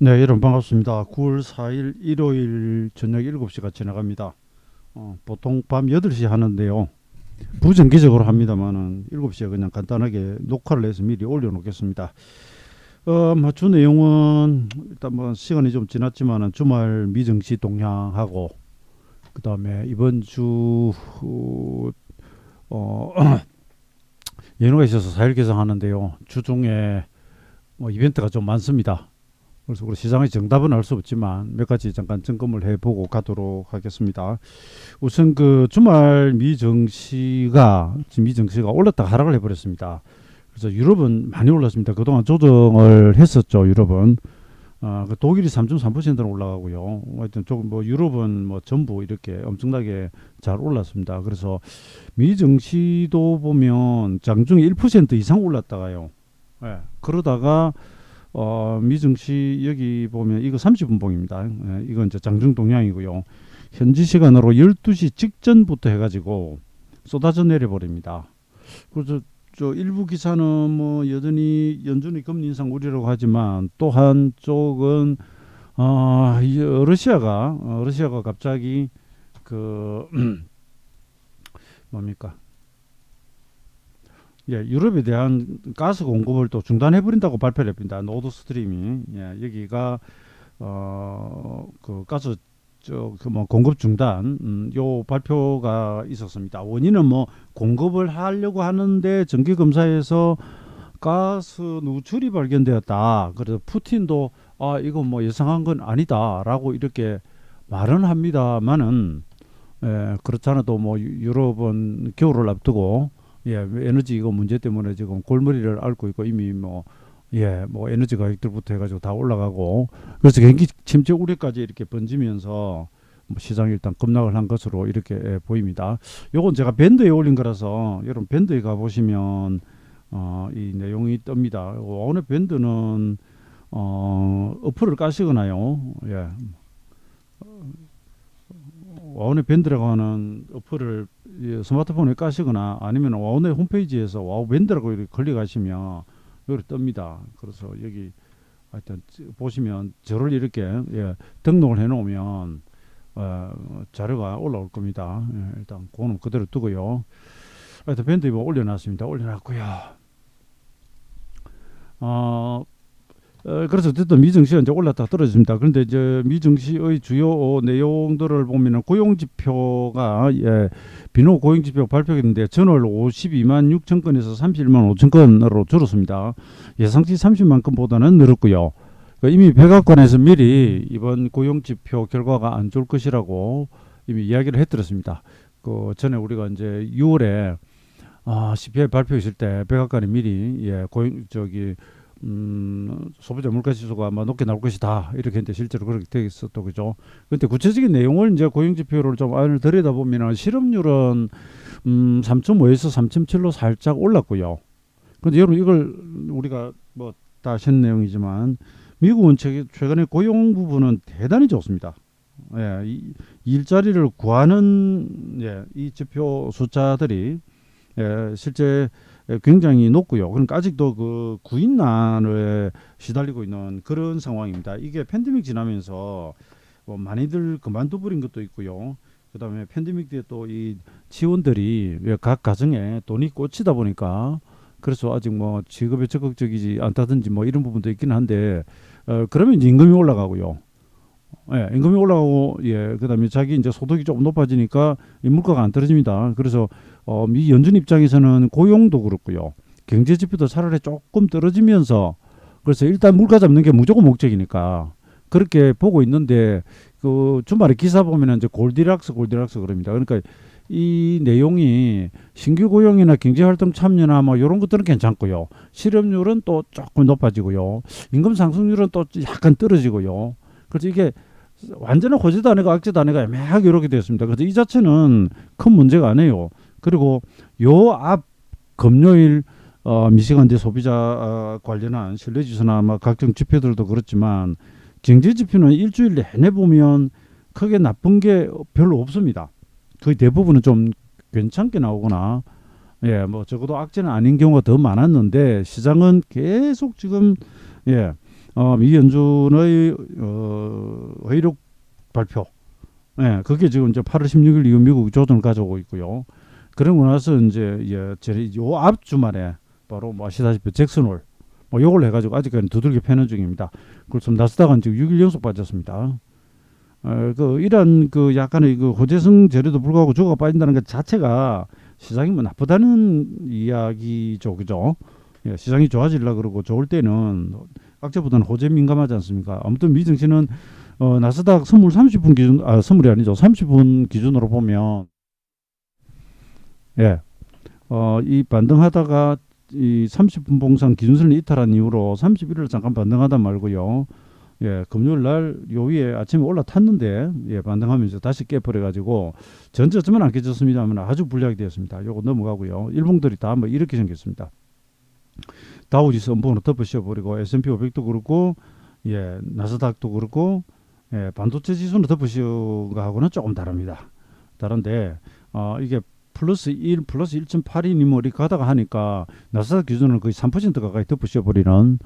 네, 여러분 반갑습니다. 9월 4일 일요일 저녁 7시가 지나갑니다. 보통 밤 8시 하는데요. 부정기적으로 합니다만은 7시에 그냥 간단하게 녹화를 해서 미리 올려놓겠습니다. 주 내용은 일단 뭐 시간이 좀 지났지만은 주말 미정시 동향하고 그다음에 이번 주 어, 연휴가 있어서 4일 개장하는데요. 주중에 뭐 이벤트가 좀 많습니다. 그래서 우리 시장의 정답은 알 수 없지만 몇 가지 잠깐 점검을 해보고 가도록 하겠습니다. 우선 그 주말 미증시가 올랐다가 하락을 해버렸습니다. 그래서 유럽은 많이 올랐습니다. 그동안 조정을 했었죠. 유럽은 그 독일이 3.3%는 올라가고요. 하여튼 조금 뭐 유럽은 뭐 전부 이렇게 엄청나게 잘 올랐습니다. 그래서 미증시도 보면 장중에 1% 이상 올랐다가요. 예, 그러다가 미증시 여기 보면 이거 30분봉입니다. 예, 이건 이제 장중 동향이고요. 현지 시간으로 12시 직전부터 해가지고 쏟아져 내려버립니다. 그래서 저 일부 기사는 뭐 여전히 연준이 금리 인상 우려라고 하지만 또 한쪽은 러시아가 갑자기 그 뭡니까? 예, 유럽에 대한 가스 공급을 또 중단해 버린다고 발표를 했습니다. 노드 스트림이 여기가 그 가스 뭐 공급 중단 요 발표가 있었습니다. 원인은 뭐 공급을 하려고 하는데 정기 검사에서 가스 누출이 발견되었다. 그래서 푸틴도 이거 뭐 예상한 건 아니다라고 이렇게 말은 합니다만은 그렇잖아도 뭐 유럽은 겨울을 앞두고 에너지 이거 문제 때문에 지금 골머리를 앓고 있고 이미 뭐 에너지 가격들부터 해가지고 다 올라가고 그래서 경기 침체 우려까지 이렇게 번지면서 뭐 시장이 일단 급락을 한 것으로 이렇게 보입니다. 요건 제가 밴드에 올린 거라서 여러분 밴드에 가 보시면 이 내용이 뜹니다. 오늘 밴드는 어플을 까시거나요. 와우넷 밴드라고 하는 어플을 스마트폰에 까시거나 아니면 와우넷 홈페이지에서 와우 밴드라고 이렇게 클릭하시면 여기 뜹니다. 그래서 여기 하여튼 보시면 저를 이렇게 등록을 해놓으면 자료가 올라올 겁니다. 일단 그거는 그대로 두고요. 하여튼 밴드에 뭐 올려놨습니다. 올려놨고요. 그래서 어쨌든 미증시가 이제 올랐다 떨어집니다. 그런데 이제 미증시의 주요 내용들을 보면은 고용지표가 비노 고용지표 발표했는데 전월 52만 6천 건에서 31만 5천 건으로 줄었습니다. 예상치 30만 건보다는 늘었고요. 이미 백악관에서 미리 이번 고용지표 결과가 안 좋을 것이라고 이미 이야기를 해드렸습니다. 그 전에 우리가 이제 6월에 CPI 발표했을 때 백악관이 미리 소비자 물가 지수가 아마 높게 나올 것이다 이렇게 했는데 실제로 그렇게 되어 있었던 거죠. 그런데 구체적인 내용을 이제 고용지표를 좀 안을 들여다보면 실업률은 3.5에서 3.7로 살짝 올랐고요. 그런데 여러분 이걸 우리가 뭐 다 아시는 내용이지만 미국은 최근에 고용 부분은 대단히 좋습니다. 일자리를 구하는 이 지표 숫자들이 실제 굉장히 높고요. 그러니까 아직도 그 구인난에 시달리고 있는 그런 상황입니다. 이게 팬데믹 지나면서 뭐 많이들 그만둬 버린 것도 있고요. 그다음에 팬데믹 때 또 이 지원들이 각 가정에 돈이 꽂히다 보니까 그래서 아직 뭐 직업에 적극적이지 않다든지 뭐 이런 부분도 있긴 한데 그러면 이제 임금이 올라가고요. 임금이 올라가고 그다음에 자기 이제 소득이 좀 높아지니까 이 물가가 안 떨어집니다. 그래서 미 연준 입장에서는 고용도 그렇고요. 경제 지표도 차라리 조금 떨어지면서 그래서 일단 물가 잡는 게 무조건 목적이니까 그렇게 보고 있는데 그 주말에 기사 보면은 이제 골디락스 그럽니다. 그러니까 이 내용이 신규 고용이나 경제활동 참여나 뭐 이런 것들은 괜찮고요. 실업률은 또 조금 높아지고요. 임금 상승률은 또 약간 떨어지고요. 그래서 이게 완전한 호재도 아니고 악재도 아니고 애매하게 이렇게 되었습니다. 그래서 이 자체는 큰 문제가 아니에요. 그리고 요 앞 금요일 미시간대 소비자 관련한 신뢰지수나 아마 각종 지표들도 그렇지만 경제 지표는 일주일 내내 보면 크게 나쁜 게 별로 없습니다. 거의 대부분은 좀 괜찮게 나오거나 뭐 적어도 악재는 아닌 경우가 더 많았는데 시장은 계속 지금 미 연준의 의혹 발표. 예, 그게 지금 이제 8월 16일 이후 미국 조정을 가져오고 있고요. 그러고 나서 이제 요 앞 주말에 바로 뭐 아시다시피 잭슨홀 뭐 요걸 해가지고 아직까지 두들겨 패는 중입니다. 그래서 나스닥은 지금 6일 연속 빠졌습니다. 그 이런 그 약간의 그 호재성 재료도 불구하고 주가가 빠진다는 것 자체가 시장이 뭐 나쁘다는 이야기죠, 그죠? 예, 시장이 좋아지려 그러고 좋을 때는 악재보다는 호재 민감하지 않습니까? 아무튼 미증시는 나스닥 선물 30분 기준, 선물이 아니죠. 30분 기준으로 보면, 예, 이 반등하다가 이 30분 봉상 기준선을 이탈한 이후로 31일 잠깐 반등하다 말고요. 예, 금요일 날 요 위에 아침에 올라탔는데, 예, 반등하면서 다시 깨버려가지고, 전저점은 안 깨졌습니다만 아주 불리하게 되었습니다. 요거 넘어가고요. 일봉들이 다 뭐 이렇게 생겼습니다. 다우지수 음봉으로 덮어씌워버리고, S&P 500도 그렇고, 예, 나스닥도 그렇고, 예, 반도체 지수는 덮어씌운 거하고는 조금 다릅니다. 다른데 이게 플러스 1, 플러스 1.82니 뭐 이렇게 가다가 하니까 나스닥 기준으로 거의 3% 가까이 덮어씌워버리는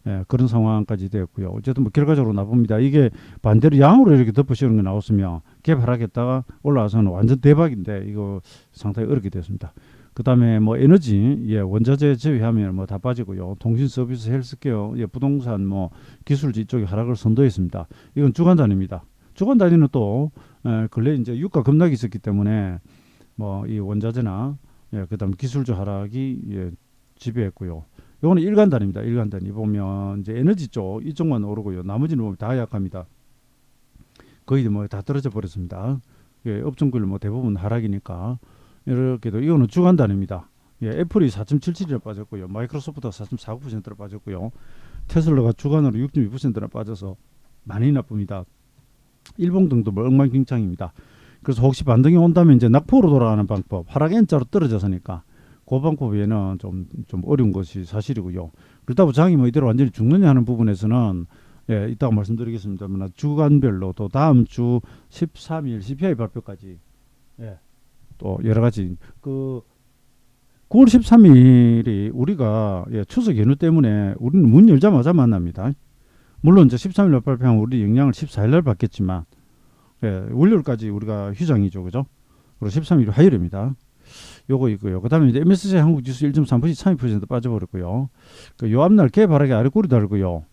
예, 그런 상황까지 되었고요. 어쨌든 뭐 결과적으로 나쁩니다. 이게 반대로 양으로 이렇게 덮어씌우는 게 나왔으면 갭 하락했다가 올라와서는 완전 대박인데 이거 상당히 어렵게 됐습니다. 그 다음에 뭐 에너지, 예, 원자재 제외하면 뭐 다 빠지고요. 통신 서비스, 헬스케어, 예, 부동산, 뭐 기술지 쪽에 하락을 선도했습니다. 이건 주간 단위입니다. 주간 단위는 또 근래 이제 유가 급락이 있었기 때문에 뭐 이 원자재나 예, 그다음 기술주 하락이 예, 지배했고요. 요거는 일간 단위입니다. 일간 단위 보면 이제 에너지 쪽 이쪽만 오르고요. 나머지는 보면 다 약합니다. 거의 뭐 다 떨어져 버렸습니다. 예, 업종별 뭐 대부분 하락이니까 이렇게도 이거는 주간 단위입니다. 예, 애플이 4.77을 빠졌고요. 마이크로소프트가 4.49%를 빠졌고요. 테슬라가 주간으로 6.2%나 빠져서 많이 나쁩니다. 일봉 등도 뭐 엉망진창입니다. 그래서 혹시 반등이 온다면 이제 낙폭으로 돌아가는 방법, 하락 N자로 떨어져서니까 그 방법 외에는 좀 어려운 것이 사실이고요. 그렇다고 장이 뭐 이대로 완전히 죽느냐 하는 부분에서는 예, 이따가 말씀드리겠습니다만 주간별로 또 다음 주 13일 CPI 발표까지 예, 또 여러 가지 그 9월 13일이 우리가 예, 추석 연휴 때문에 우리는 문 열자마자 만납니다. 물론 이제 13일 날 발표하면 우리 영향을 14일 날 받겠지만 예, 월요일까지 우리가 휴장이죠, 그죠? 그리고 13일이 화요일입니다. 요거 있고요. 그다음에 이제 MSCI 한국 지수 1.3% 32% 빠져버렸고요. 요 앞날 갭 하락이 아래 꼬리 달고요.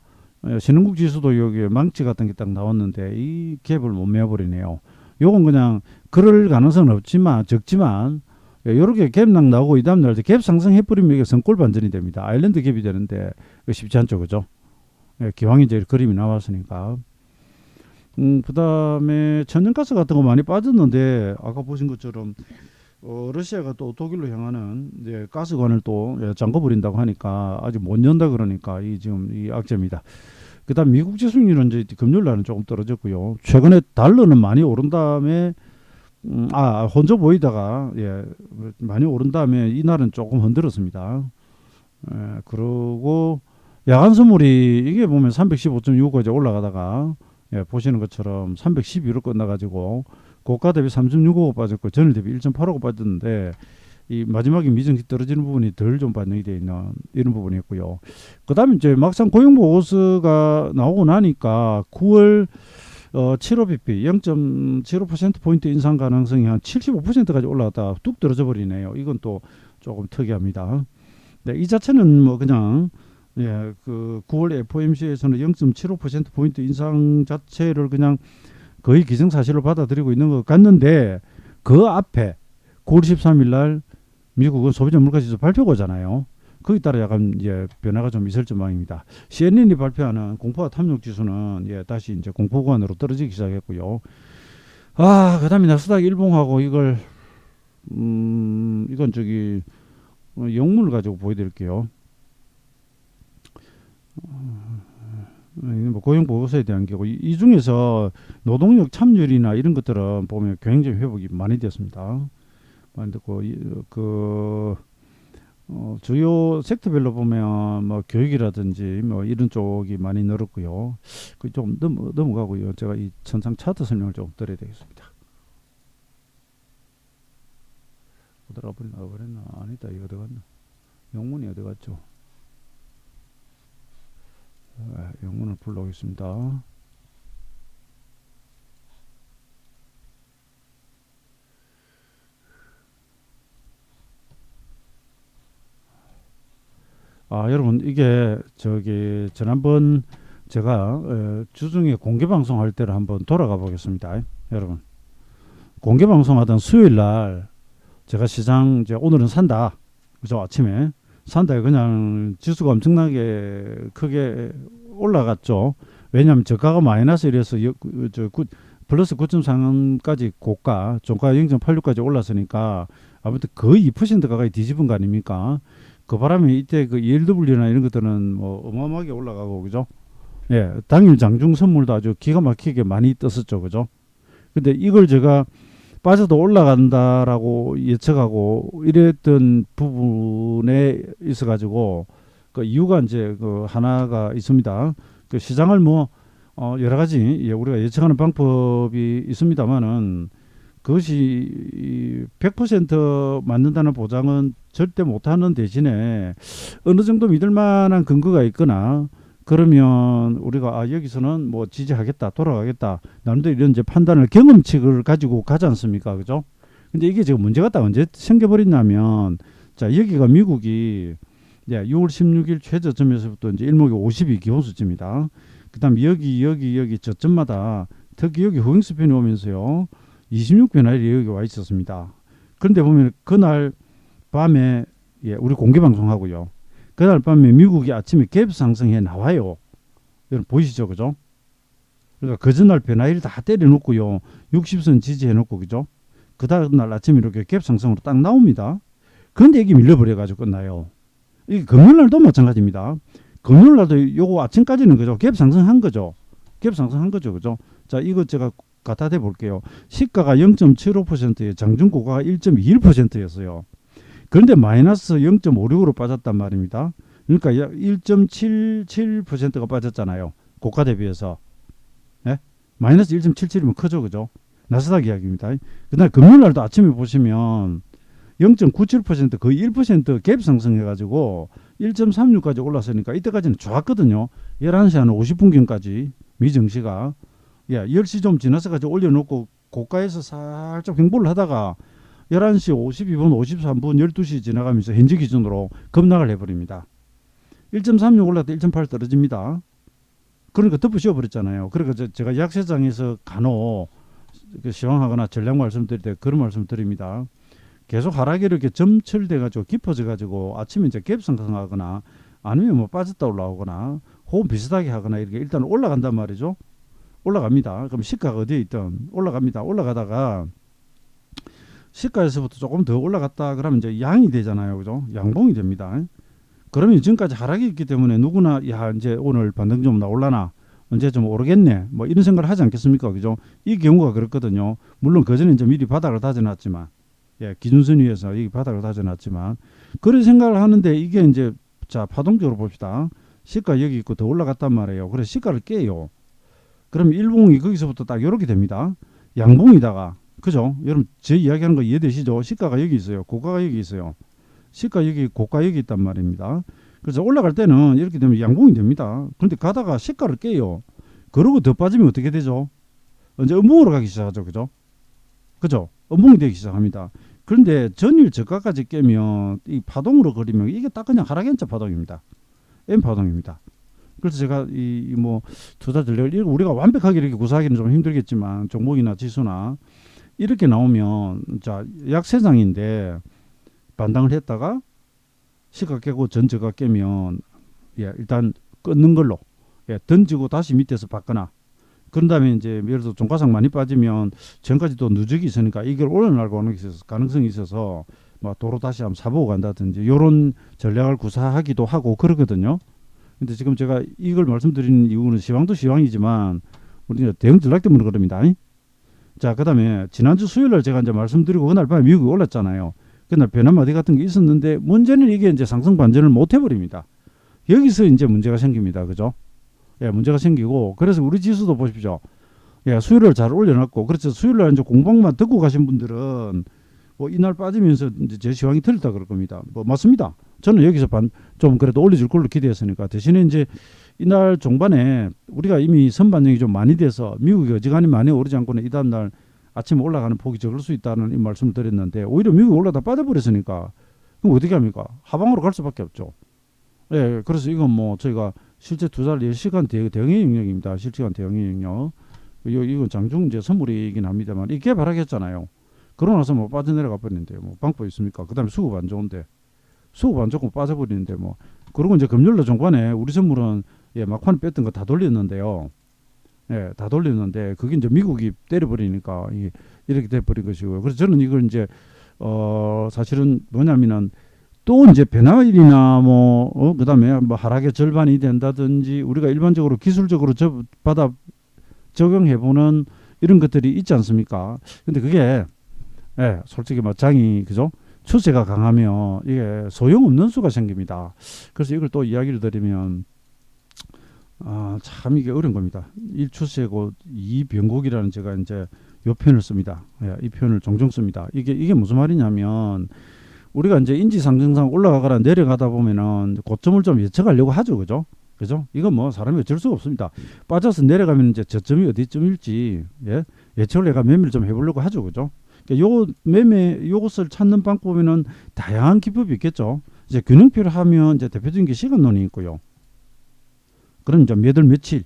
신흥국 지수도 여기 망치 같은 게 딱 나왔는데 이 갭을 못 메워버리네요. 요건 그냥 그럴 가능성은 없지만 적지만 요렇게 갭락 나오고 이 다음날 갭 상승해버리면 이게 성골 반전이 됩니다. 아일랜드 갭이 되는데 쉽지 않죠, 그죠? 기왕 이제 그림이 나왔으니까. 그다음에 천연가스 같은 거 많이 빠졌는데 아까 보신 것처럼 러시아가 또 독일로 향하는 이제 가스관을 또 잠궈 버린다고 하니까 아직 못 연다 그러니까 이 지금 이 악재입니다. 그다음 미국 지수율은 이제 금요일 날은 조금 떨어졌고요. 최근에 달러는 많이 오른 다음에 혼조 보이다가 예 많이 오른 다음에 이날은 조금 흔들었습니다. 그리고 야간 선물이 이게 보면 315.65까지 올라가다가 예, 보시는 것처럼 312로 끝나가지고 고가 대비 3.65 빠졌고 전일 대비 1.85 빠졌는데 이 마지막에 미증시 떨어지는 부분이 덜 좀 반영이 되어 있는 이런 부분이었고요. 그다음에 이제 막상 고용 보고서가 나오고 나니까 9월 7호 BP 0.75% 포인트 인상 가능성이 한 75%까지 올라갔다가 뚝 떨어져 버리네요. 이건 또 조금 특이합니다. 네, 이 자체는 뭐 그냥 예, 그 9월 FOMC에서는 0.75% 포인트 인상 자체를 그냥 거의 기정사실로 받아들이고 있는 것 같는데 그 앞에 9월 13일 날 미국은 소비자 물가지수 발표가 오잖아요. 거기에 따라 약간 이제 변화가 좀 있을 전망입니다. CNN이 발표하는 공포와 탐욕 지수는 예, 다시 이제 공포 구간으로 떨어지기 시작했고요. 그다음에 나스닥 일봉하고 이건 저기 영문을 가지고 보여드릴게요. 뭐 고용 보고서에 대한 경우 이 중에서 노동력 참여율이나 이런 것들은 보면 굉장히 회복이 많이 됐습니다. 많이 됐고 주요 섹터별로 보면 뭐 교육이라든지 뭐 이런 쪽이 많이 늘었고요. 그 좀 넘어가고요. 제가 이 천상 차트 설명을 좀 드려야 되겠습니다. 어디가 버렸나? 아니다. 이거 어디 갔나? 영문이 어디 갔죠? 영문을 불러오겠습니다. 여러분 이게 저기 지난번 제가 주중에 공개 방송할 때를 한번 돌아가 보겠습니다. 여러분 공개 방송하던 수요일 날 제가 시장 이제 오늘은 산다. 그죠? 아침에 산다에 그냥 지수가 엄청나게 크게 올라갔죠. 왜냐하면 저가가 마이너스 이래서 플러스 9.3까지 고가, 종가 0.86까지 올랐으니까 아무튼 거의 2% 가까이 뒤집은 거 아닙니까? 그 바람에 이때 그 ELW나 이런 것들은 뭐 어마어마하게 올라가고 그죠? 예, 당일 장중 선물도 아주 기가 막히게 많이 떴었죠, 그죠? 근데 이걸 제가 빠져도 올라간다라고 예측하고 이랬던 부분에 있어 가지고 그 이유가 이제 그 하나가 있습니다. 그 시장을 뭐 여러 가지 우리가 예측하는 방법이 있습니다만은 그것이 100% 맞는다는 보장은 절대 못하는 대신에 어느 정도 믿을 만한 근거가 있거나 그러면 우리가 여기서는 뭐 지지하겠다 돌아가겠다 남들 이런 이제 판단을 경험칙을 가지고 가지 않습니까, 그죠? 근데 이게 지금 문제가 딱 언제 생겨버렸냐면 자 여기가 미국이 6월 16일 최저점에서부터 이제 일목이 50이 기본수치입니다. 그다음 여기 저점마다 특히 여기 후행스팬이 오면서요 26변화일이 여기 와 있었습니다. 그런데 보면 그날 밤에 우리 공개 방송하고요. 그날 밤에 미국이 아침에 갭 상승해 나와요. 여러분 보이시죠, 그죠? 그러니까 그 전날 변화일 다 때려놓고요. 60선 지지해놓고 그죠? 그 다음 날 아침에 이렇게 갭 상승으로 딱 나옵니다. 그런데 이게 밀려버려가지고 끝나요. 이게 금요일날도 마찬가지입니다. 금요일날도 요거 아침까지는 그죠? 갭 상승한 거죠. 갭 상승한 거죠, 그죠? 자, 이거 제가 갖다 대 볼게요. 시가가 0.75%에 장중 고가가 1.21%였어요. 그런데 마이너스 0.56으로 빠졌단 말입니다. 그러니까 1.77%가 빠졌잖아요. 고가 대비해서. 네? 마이너스 1.77이면 크죠, 그죠? 나스닥 이야기입니다. 그날 금요일 날도 아침에 보시면 0.97% 거의 1% 갭 상승해가지고 1.36까지 올랐으니까 이때까지는 좋았거든요. 11시 한 50분경까지 미증시가 10시 좀 지나서까지 올려놓고 고가에서 살짝 횡보를 하다가 11시 52분, 53분, 12시 지나가면서 현재 기준으로 급락을 해버립니다. 1.36 올랐다 1.8 떨어집니다. 그러니까 덮어 씌워버렸잖아요. 그러니까 제가 약세장에서 간혹 시황하거나 전략 말씀드릴 때 그런 말씀 드립니다. 계속 하락이 이렇게 점철돼가지고 깊어져가지고 아침에 이제 갭 상승하거나 아니면 뭐 빠졌다 올라오거나 혹은 비슷하게 하거나 이렇게 일단 올라간단 말이죠. 올라갑니다. 그럼 시가가 어디에 있든 올라갑니다. 올라가다가 시가에서부터 조금 더 올라갔다 그러면 이제 양이 되잖아요, 그죠? 양봉이 됩니다. 그러면 지금까지 하락이 있기 때문에 누구나 이제 오늘 반등 좀 나올라나 언제 좀 오르겠네 뭐 이런 생각을 하지 않겠습니까, 그죠? 이 경우가 그렇거든요. 물론 그 전에 이제 미리 바닥을 다져놨지만 기준선 위에서 이 바닥을 다져놨지만 그런 생각을 하는데 이게 이제 자 파동적으로 봅시다. 시가 여기 있고 더 올라갔단 말이에요. 그래서 시가를 깨요. 그럼 일봉이 거기서부터 딱 이렇게 됩니다. 양봉이다가 그죠? 여러분 제 이야기하는 거 이해되시죠? 시가가 여기 있어요. 고가가 여기 있어요. 시가 여기 고가 여기 있단 말입니다. 그래서 올라갈 때는 이렇게 되면 양봉이 됩니다. 그런데 가다가 시가를 깨요. 그러고 더 빠지면 어떻게 되죠? 이제 음봉으로 가기 시작하죠. 그죠? 그죠? 음봉이 되기 시작합니다. 그런데 전일 저가까지 깨면 이 파동으로 그리면 이게 딱 그냥 하락연자 파동입니다. M 파동입니다. 그래서 제가 이 뭐 투자 전략을 우리가 완벽하게 이렇게 구사하기는 좀 힘들겠지만 종목이나 지수나 이렇게 나오면 자 약세장인데 반등을 했다가 시가 깨고 전저가 깨면 일단 끊는 걸로 던지고 다시 밑에서 받거나 그런 다음에 이제 예를 들어 종가상 많이 빠지면 전까지 또 누적이 있으니까 이걸 올려나가고 하는 가능성이 있어서 뭐 도로 다시 한번 사보고 간다든지 이런 전략을 구사하기도 하고 그러거든요. 근데 지금 제가 이걸 말씀드리는 이유는 시황도 시황이지만 우리 대응 전략 때문에 그럽니다. 자, 그다음에 지난주 수요일날 제가 이제 말씀드리고 그날 밤에 미국이 올랐잖아요. 그날 변화마디 같은 게 있었는데 문제는 이게 이제 상승 반전을 못 해버립니다. 여기서 이제 문제가 생깁니다. 그죠? 문제가 생기고 그래서 우리 지수도 보십시오. 수요일을 잘 올려놨고 그렇죠. 수요일날 이제 공방만 듣고 가신 분들은 뭐 이날 빠지면서 이제 제 시황이 틀렸다 그럴 겁니다. 뭐 맞습니다. 저는 여기서 좀 그래도 올려줄 걸로 기대했으니까 대신에 이제 이날 종반에 우리가 이미 선반영이 좀 많이 돼서 미국이 어지간히 많이 오르지 않고는 이 다음 날 아침에 올라가는 폭이 적을 수 있다는 이 말씀을 드렸는데 오히려 미국이 올라다 빠져버렸으니까 그럼 어떻게 합니까? 하방으로 갈 수밖에 없죠. 예, 그래서 이건 뭐 저희가 실제 투자를 10시간 대응의 영역입니다. 실시간 대응의 영역. 이건 장중 이제 선물이긴 합니다만 이게 바라겠잖아요. 그러고 나서 뭐 빠져내려가 버리는데 뭐 방법 있습니까? 그다음에 수급 안 좋은데 수급 안 좋고 빠져버리는데 뭐 그리고 이제 금요일날 종관에 우리 선물은 예, 막판 뺐던 거 다 돌렸는데요. 예, 다 돌렸는데 그게 이제 미국이 때려버리니까 이렇게 돼버린 것이고요. 그래서 저는 이걸 이제 사실은 뭐냐면은 또 이제 변화일이나 그다음에 뭐 하락의 절반이 된다든지 우리가 일반적으로 기술적으로 받아 적용해보는 이런 것들이 있지 않습니까? 근데 그게 예, 솔직히 뭐 장이 그죠? 추세가 강하면 이게 소용없는 수가 생깁니다. 그래서 이걸 또 이야기를 드리면 참 이게 어려운 겁니다. 1추세고 2변곡이라는 제가 이제 요 표현을 씁니다. 예, 이 표현을 종종 씁니다. 이게 무슨 말이냐면 우리가 이제 인지상정상 올라가거나 내려가다 보면은 고점을 좀 예측하려고 하죠. 그죠? 그죠? 이건 뭐 사람이 어쩔 수가 없습니다. 빠져서 내려가면 이제 저점이 어디쯤일지 예? 예측을 내가 매매를 좀 해보려고 하죠. 그죠? 그러니까 요 매매 요것을 찾는 방법에는 다양한 기법이 있겠죠. 이제 균형표를 하면 이제 대표적인 게 시간론이 있고요. 그럼 이제 몇월 며칠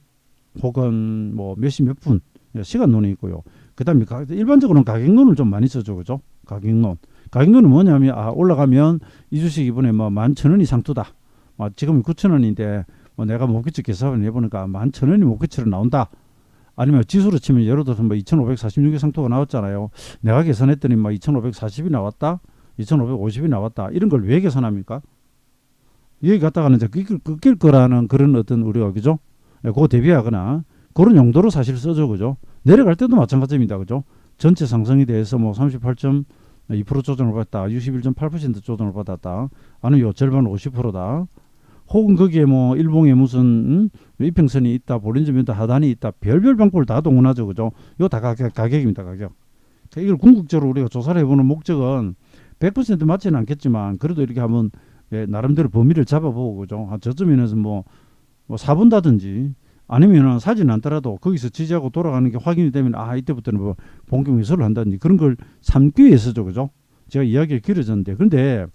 혹은 뭐 몇 시 몇 분 시간론이 있고요. 그다음에 일반적으로는 가격론을 좀 많이 쓰죠. 그죠? 가격론은 뭐냐면 올라가면 이 주식 이번에 뭐 11,000원 이상 투다. 지금 9,000원인데 뭐 내가 목표치 계산을 해보니까 11,000원이 목표치로 나온다. 아니면 지수로 치면 예를 들어서 뭐 2,546의 상토가 나왔잖아요. 내가 계산했더니 뭐 2,540이 나왔다. 2,550이 나왔다. 이런 걸 왜 계산합니까? 여기 갔다가는 이제 꺾일 거라는 그런 어떤 우리가 그죠? 그거 대비하거나 그런 용도로 사실 써죠. 그죠? 내려갈 때도 마찬가지입니다. 그죠? 전체 상승에 대해서 뭐 38.2% 조정을 받았다. 61.8% 조정을 받았다. 아니면 요 절반 50%다. 혹은 거기에 뭐 일봉에 무슨 이평선이 있다, 볼린저밴드 하단이 있다, 별별 방법을 다 동원하죠. 그죠? 이거 다 가격입니다. 가격. 이걸 궁극적으로 우리가 조사를 해보는 목적은 100% 맞지는 않겠지만 그래도 이렇게 한번 나름대로 범위를 잡아보고 그죠? 저쯤에는 뭐 사본다든지 아니면은 사진 않더라도 거기서 지지하고 돌아가는 게 확인이 되면 이때부터는 뭐 본격 매수를 한다든지 그런 걸 삼기 위해서죠. 그죠? 제가 이야기가 길어졌는데 근데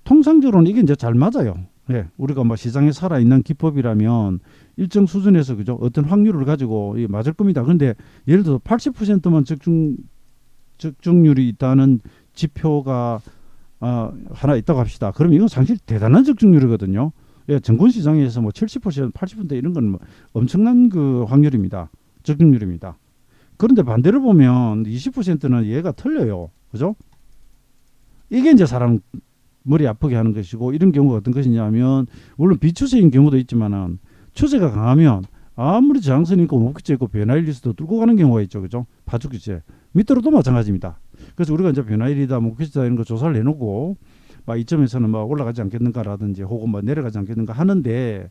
통상적으로는 이게 이제 잘 맞아요. 예, 우리가 뭐 시장에 살아있는 기법이라면 일정 수준에서 그죠? 어떤 확률을 가지고 맞을 겁니다. 그런데 예를 들어 80%만 적중률이 있다는 지표가 하나 있다고 합시다. 그럼 이건 사실 대단한 적중률이거든요. 예, 증권시장에서 뭐 70%, 80% 이런 건 뭐 엄청난 그 확률입니다. 적중률입니다. 그런데 반대로 보면 20%는 얘가 틀려요. 그죠? 이게 이제 사람 머리 아프게 하는 것이고 이런 경우가 어떤 것이냐면 물론 비추세인 경우도 있지만은 추세가 강하면 아무리 저항선이 있고 목표치 있고 변화일 리스트도 뚫고 가는 경우가 있죠. 그죠? 파죽기세 밑으로도 마찬가지입니다. 그래서 우리가 이제 변화일이다 목표치다 이런 거 조사를 해놓고 막 이점에서는 막 올라가지 않겠는가라든지 혹은 뭐 내려가지 않겠는가 하는데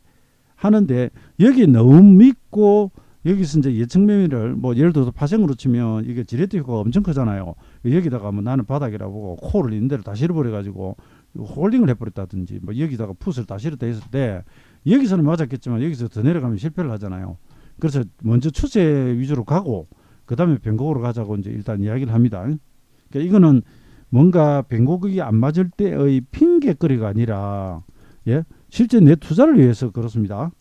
여기 너무 믿고 여기서 이제 예측 매매를 뭐 예를 들어서 파생으로 치면 이게 지레트 효과가 엄청 크잖아요. 여기다가 뭐 나는 바닥이라고 보고 콜을 있는 대로 다 실어버려 가지고 홀딩을 해버렸다든지 뭐 여기다가 풋을 다 실었다 했을 때 여기서는 맞았겠지만 여기서 더 내려가면 실패를 하잖아요. 그래서 먼저 추세 위주로 가고 그 다음에 변곡으로 가자고 이제 일단 이야기를 합니다. 그러니까 이거는 뭔가 변곡이 안 맞을 때의 핑계거리가 아니라 예 실제 내 투자를 위해서 그렇습니다.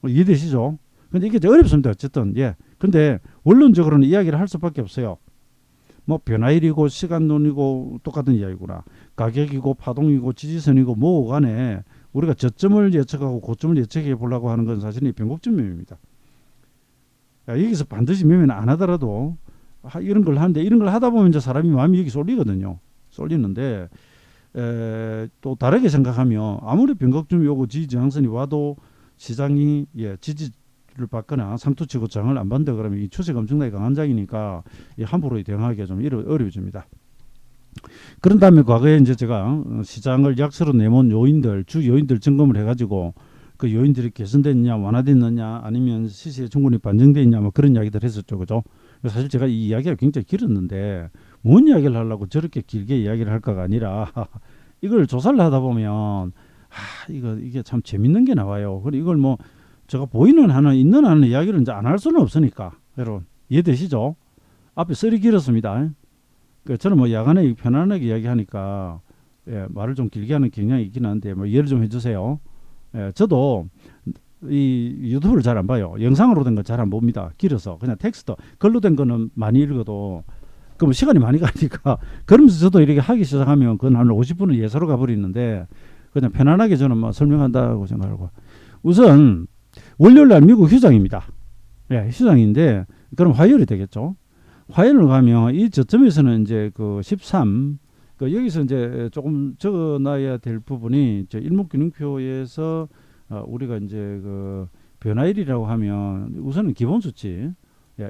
이해되시죠? 근데 이게 어렵습니다. 어쨌든 예. 근데 원론적으로는 이야기를 할 수밖에 없어요. 뭐 변화일이고 시간론이고 똑같은 이야기구나. 가격이고 파동이고 지지선이고 뭐 간에 우리가 저점을 예측하고 고점을 예측해 보려고 하는 건 사실은 변곡점 매매입니다. 여기서 반드시 매매는 안 하더라도 이런 걸 하는데 이런 걸 하다 보면 이제 사람이 마음이 여기 쏠리거든요. 쏠리는데 또 다르게 생각하면 아무리 변곡점이 오고 지지저항선이 와도 시장이 지지를 받거나 상투치고 저항을 안 받는다 그러면 이 추세가 엄청나게 강한 장이니까 함부로 대응하기가 좀 어려워집니다. 그런 다음에 과거에 이제 제가 시장을 약세로 내몬 주 요인들 점검을 해가지고 그 요인들이 개선됐냐 완화됐느냐 아니면 시세에 충분히 반영됐냐 뭐 그런 이야기들 했었죠. 그죠? 사실 제가 이 이야기가 굉장히 길었는데 뭔 이야기를 하려고 저렇게 길게 이야기를 할까가 아니라 이걸 조사를 하다 보면 이게 참 재밌는 게 나와요. 그리고 이걸 뭐 제가 보이는 하나 있는 하는 이야기를 이제 안 할 수는 없으니까 여러분 이해되시죠? 앞에 썰이 길었습니다. 저는 뭐 야간에 편안하게 이야기하니까 말을 좀 길게 하는 경향이 있긴 한데 뭐 이해를 좀 해주세요. 저도 이 유튜브를 잘 안 봐요. 영상으로 된 거 잘 안 봅니다. 길어서 그냥 텍스트 글로 된 거는 많이 읽어도 그럼 시간이 많이 가니까 그러면서 저도 이렇게 하기 시작하면 그건 한 50분은 예사로 가버리는데 그냥 편안하게 저는 뭐 설명한다고 생각하고 우선 월요일날 미국 휴장입니다. 휴장인데 그럼 화요일이 되겠죠. 화요일 가면 이 저점에서는 이제 그 13, 여기서 이제 조금 적어놔야 될 부분이 일목균형표에서 우리가 이제 그 변화일이라고 하면 우선은 기본 수치.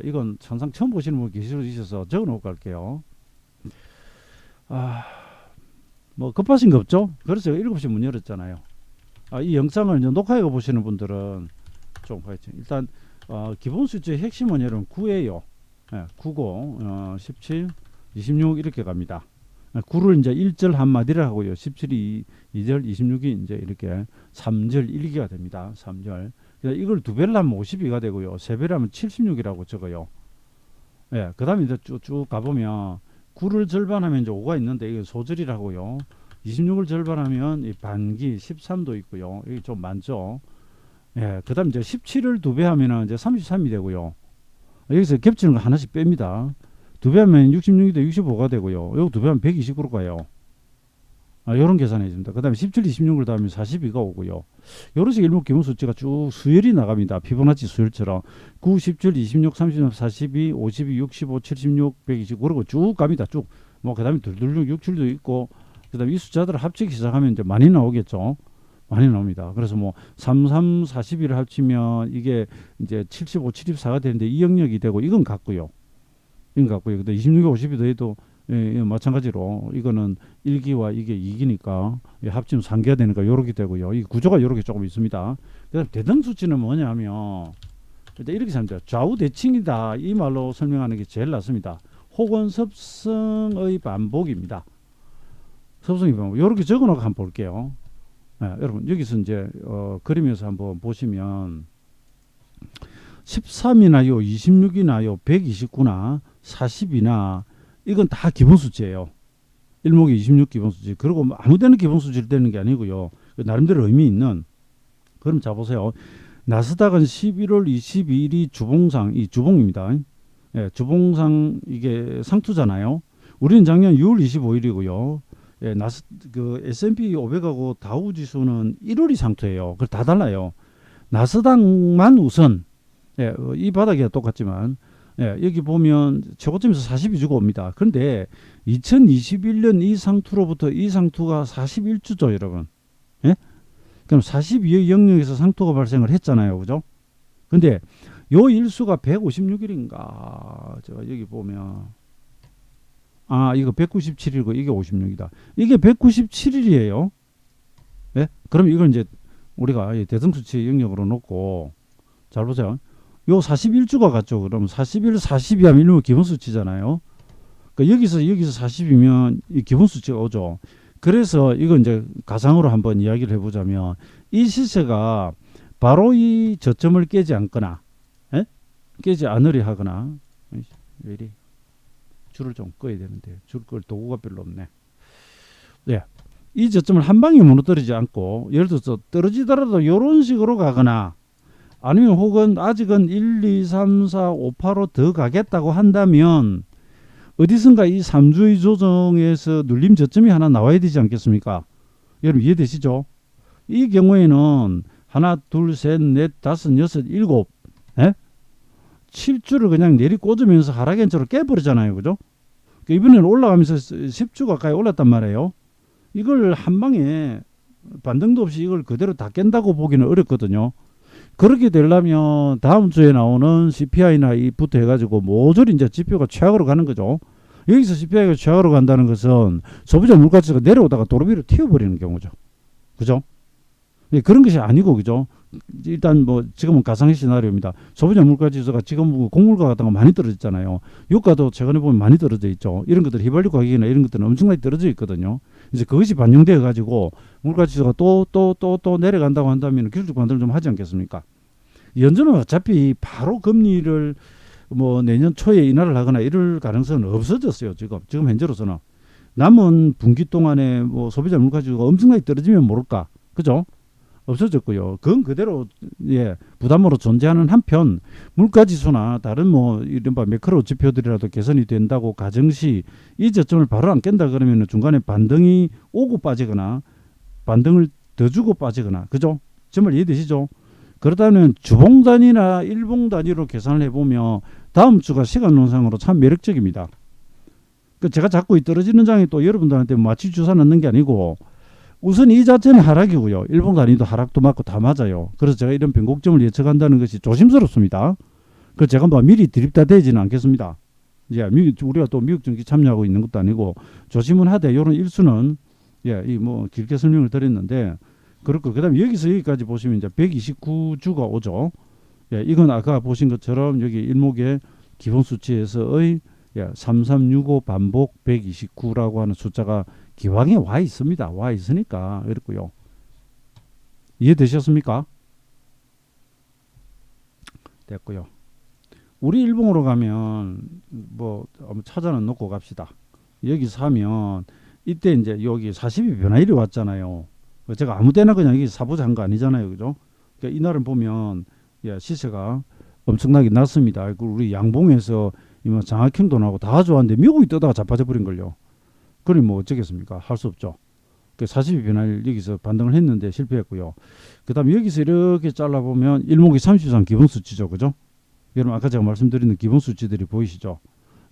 이건 항상 처음 보시는 분 계시셔서 적어놓고 갈게요. 뭐 급하신 거 없죠? 그래서 7시 문 열었잖아요. 이 영상을 이제 녹화해 보시는 분들은 좀 일단 기본 수치의 핵심은 여러분 9예요. 9고 17, 26 이렇게 갑니다. 9를 이제 1절 한마디를 하고요. 17이 2절, 26이 이제 이렇게 3절 1기가 됩니다. 3절. 이걸 두 배를 하면 52가 되고요. 세 배를 하면 76이라고 적어요. 그 다음에 이제 쭉 가보면 9를 절반하면 이제 5가 있는데 이게 소절이라고요. 26을 절반하면 이 반기 13도 있고요. 이게 좀 많죠. 그 다음 이제 17을 두 배 하면 이제 33이 되고요. 여기서 겹치는 거 하나씩 뺍니다. 두 배 하면 66이 돼 65가 되고요. 여기 두 배 하면 120으로 가요. 이런 계산해 줍니다. 그 다음에 17, 26을 더하면 42가 오고요. 이런 식의 일목 기본 수치가 쭉 수열이 나갑니다. 피보나치 수열처럼 9, 17, 26, 33, 42, 52, 65, 76, 120 그러고 쭉 갑니다. 쭉. 뭐 그 다음에 둘둘둘 6, 7도 있고 그 다음에 이 숫자들을 합치기 시작하면 이제 많이 나오겠죠. 많이 나옵니다. 그래서 뭐 33, 42를 합치면 이게 이제 75, 74가 되는데 이 영역이 되고 이건 같고요. 이건 같고요. 근데 26, 50이 더해도 마찬가지로 이거는 1기와 이게 2기니까 합치면 3기가 되니까 이렇게 되고요. 이 구조가 이렇게 조금 있습니다. 그다음 대등 수치는 뭐냐면 이렇게 삽니다. 좌우 대칭이다 이 말로 설명하는 게 제일 낫습니다. 혹은 섭성의 반복입니다. 섭성의 반복. 이렇게 적어놓고 한번 볼게요. 여러분 여기서 이제 그림에서 한번 보시면 13이나요, 26이나요, 129나 40이나 이건 다 기본 수치예요. 일목이 26 기본 수치. 그리고 아무데나 기본 수치를 떼는 게 아니고요. 나름대로 의미 있는. 그럼 자 보세요. 나스닥은 11월 22일이 주봉상, 이 주봉입니다. 주봉상 이게 상투잖아요. 우리는 작년 6월 25일이고요. 그 S&P 500하고 다우 지수는 1월이 상투예요. 그 다 달라요. 나스닥만 우선 이 바닥이야 똑같지만 여기 보면 최고점에서 40이 주고 옵니다. 그런데 2021년 이 상투로부터 이 상투가 41주죠, 여러분. 그럼 42의 영역에서 상투가 발생을 했잖아요, 그죠? 근데 요 일수가 156일인가? 제가 여기 보면 이거 197일이고 이게 56이다. 이게 197일이에요. 그럼 이걸 이제 우리가 대승수치 영역으로 놓고 잘 보세요. 요 41주가 같죠. 그럼 41, 42 하면 일목 기본 수치잖아요. 그러니까 여기서 40이면 이 기본 수치가 오죠. 그래서 이거 이제 가상으로 한번 이야기를 해보자면 이 시세가 바로 이 저점을 깨지 않거나 깨지 않으려 하거나 왜 이리 줄을 좀 꺼야 되는데 줄 끌 도구가 별로 없네. 이 저점을 한 방에 무너뜨리지 않고 예를 들어서 떨어지더라도 이런 식으로 가거나 아니면 혹은 아직은 1, 2, 3, 4, 5, 8로 더 가겠다고 한다면 어디선가 이 3주의 조정에서 눌림 저점이 하나 나와야 되지 않겠습니까? 여러분 이해되시죠? 이 경우에는 하나, 둘, 셋, 넷, 다섯, 여섯, 일곱 7주를 그냥 내리 꽂으면서 하락연처로 깨버리잖아요. 그죠? 이번에는 올라가면서 10주 가까이 올랐단 말이에요. 이걸 한 방에 반등도 없이 이걸 그대로 다 깬다고 보기는 어렵거든요. 그렇게 되려면 다음 주에 나오는 CPI나 이부터 해가지고 모조리 이제 지표가 최악으로 가는 거죠. 여기서 CPI가 최악으로 간다는 것은 소비자 물가지수가 내려오다가 도로 위로 튀어버리는 경우죠. 그죠? 그런 것이 아니고, 그죠? 일단 뭐 지금은 가상 시나리오입니다. 소비자 물가 지수가 지금 곡물가 같은 거 많이 떨어졌잖아요. 유가도 최근에 보면 많이 떨어져 있죠. 이런 것들 휘발유 가격이나 이런 것들은 엄청나게 떨어져 있거든요. 이제 그것이 반영되어 가지고 물가 지수가 또 내려간다고 한다면 기술적 반등을 좀 하지 않겠습니까? 연준은 어차피 바로 금리를 뭐 내년 초에 인하를 하거나 이럴 가능성은 없어졌어요. 지금 현재로서는 남은 분기 동안에 뭐 소비자 물가 지수가 엄청나게 떨어지면 모를까, 그죠? 없어졌고요. 그건 그대로 부담으로 존재하는 한편 물가 지수나 다른 뭐 이른바 매크로 지표들이라도 개선이 된다고 가정시 이 저점을 바로 안 깬다 그러면 중간에 반등이 오고 빠지거나 반등을 더 주고 빠지거나, 그죠? 정말 이해되시죠? 그렇다면 주봉 단위나 일봉 단위로 계산을 해보면 다음 주가 시간론상으로 참 매력적입니다. 제가 자꾸 떨어지는 장에 또 여러분들한테 마치 주사 넣는 게 아니고 우선 이 자체는 하락이고요. 일봉 단위도 하락도 맞고 다 맞아요. 그래서 제가 이런 변곡점을 예측한다는 것이 조심스럽습니다. 그래서 제가 뭐 미리 드립다 대지는 않겠습니다. 우리가 또 미국 정치 참여하고 있는 것도 아니고 조심은 하되 이런 일수는 이 뭐 길게 설명을 드렸는데 그렇고 그다음에 여기서 여기까지 보시면 이제 129주가 오죠. 이건 아까 보신 것처럼 여기 일목의 기본 수치에서의 3365 반복 129라고 하는 숫자가 기왕에 와 있습니다. 와 있으니까 그렇고요. 이해되셨습니까? 됐고요. 우리 일봉으로 가면 뭐 한번 찾아는 놓고 갑시다. 여기서 하면 이때 이제 여기 40이 변화일이 왔잖아요. 제가 아무 때나 그냥 여기 사보자 한 거 아니잖아요. 그죠? 그러니까 이날은 보면 시세가 엄청나게 낮습니다. 우리 양봉에서 장학형도 나오고 다 좋았는데 미국이 떠다가 자빠져 버린 걸요. 그럼 뭐 어쩌겠습니까? 할 수 없죠. 40이 변화일 여기서 반등을 했는데 실패했고요. 그 다음에 여기서 이렇게 잘라보면 일목이 33 기본 수치죠. 그죠? 여러분 아까 제가 말씀드린 기본 수치들이 보이시죠?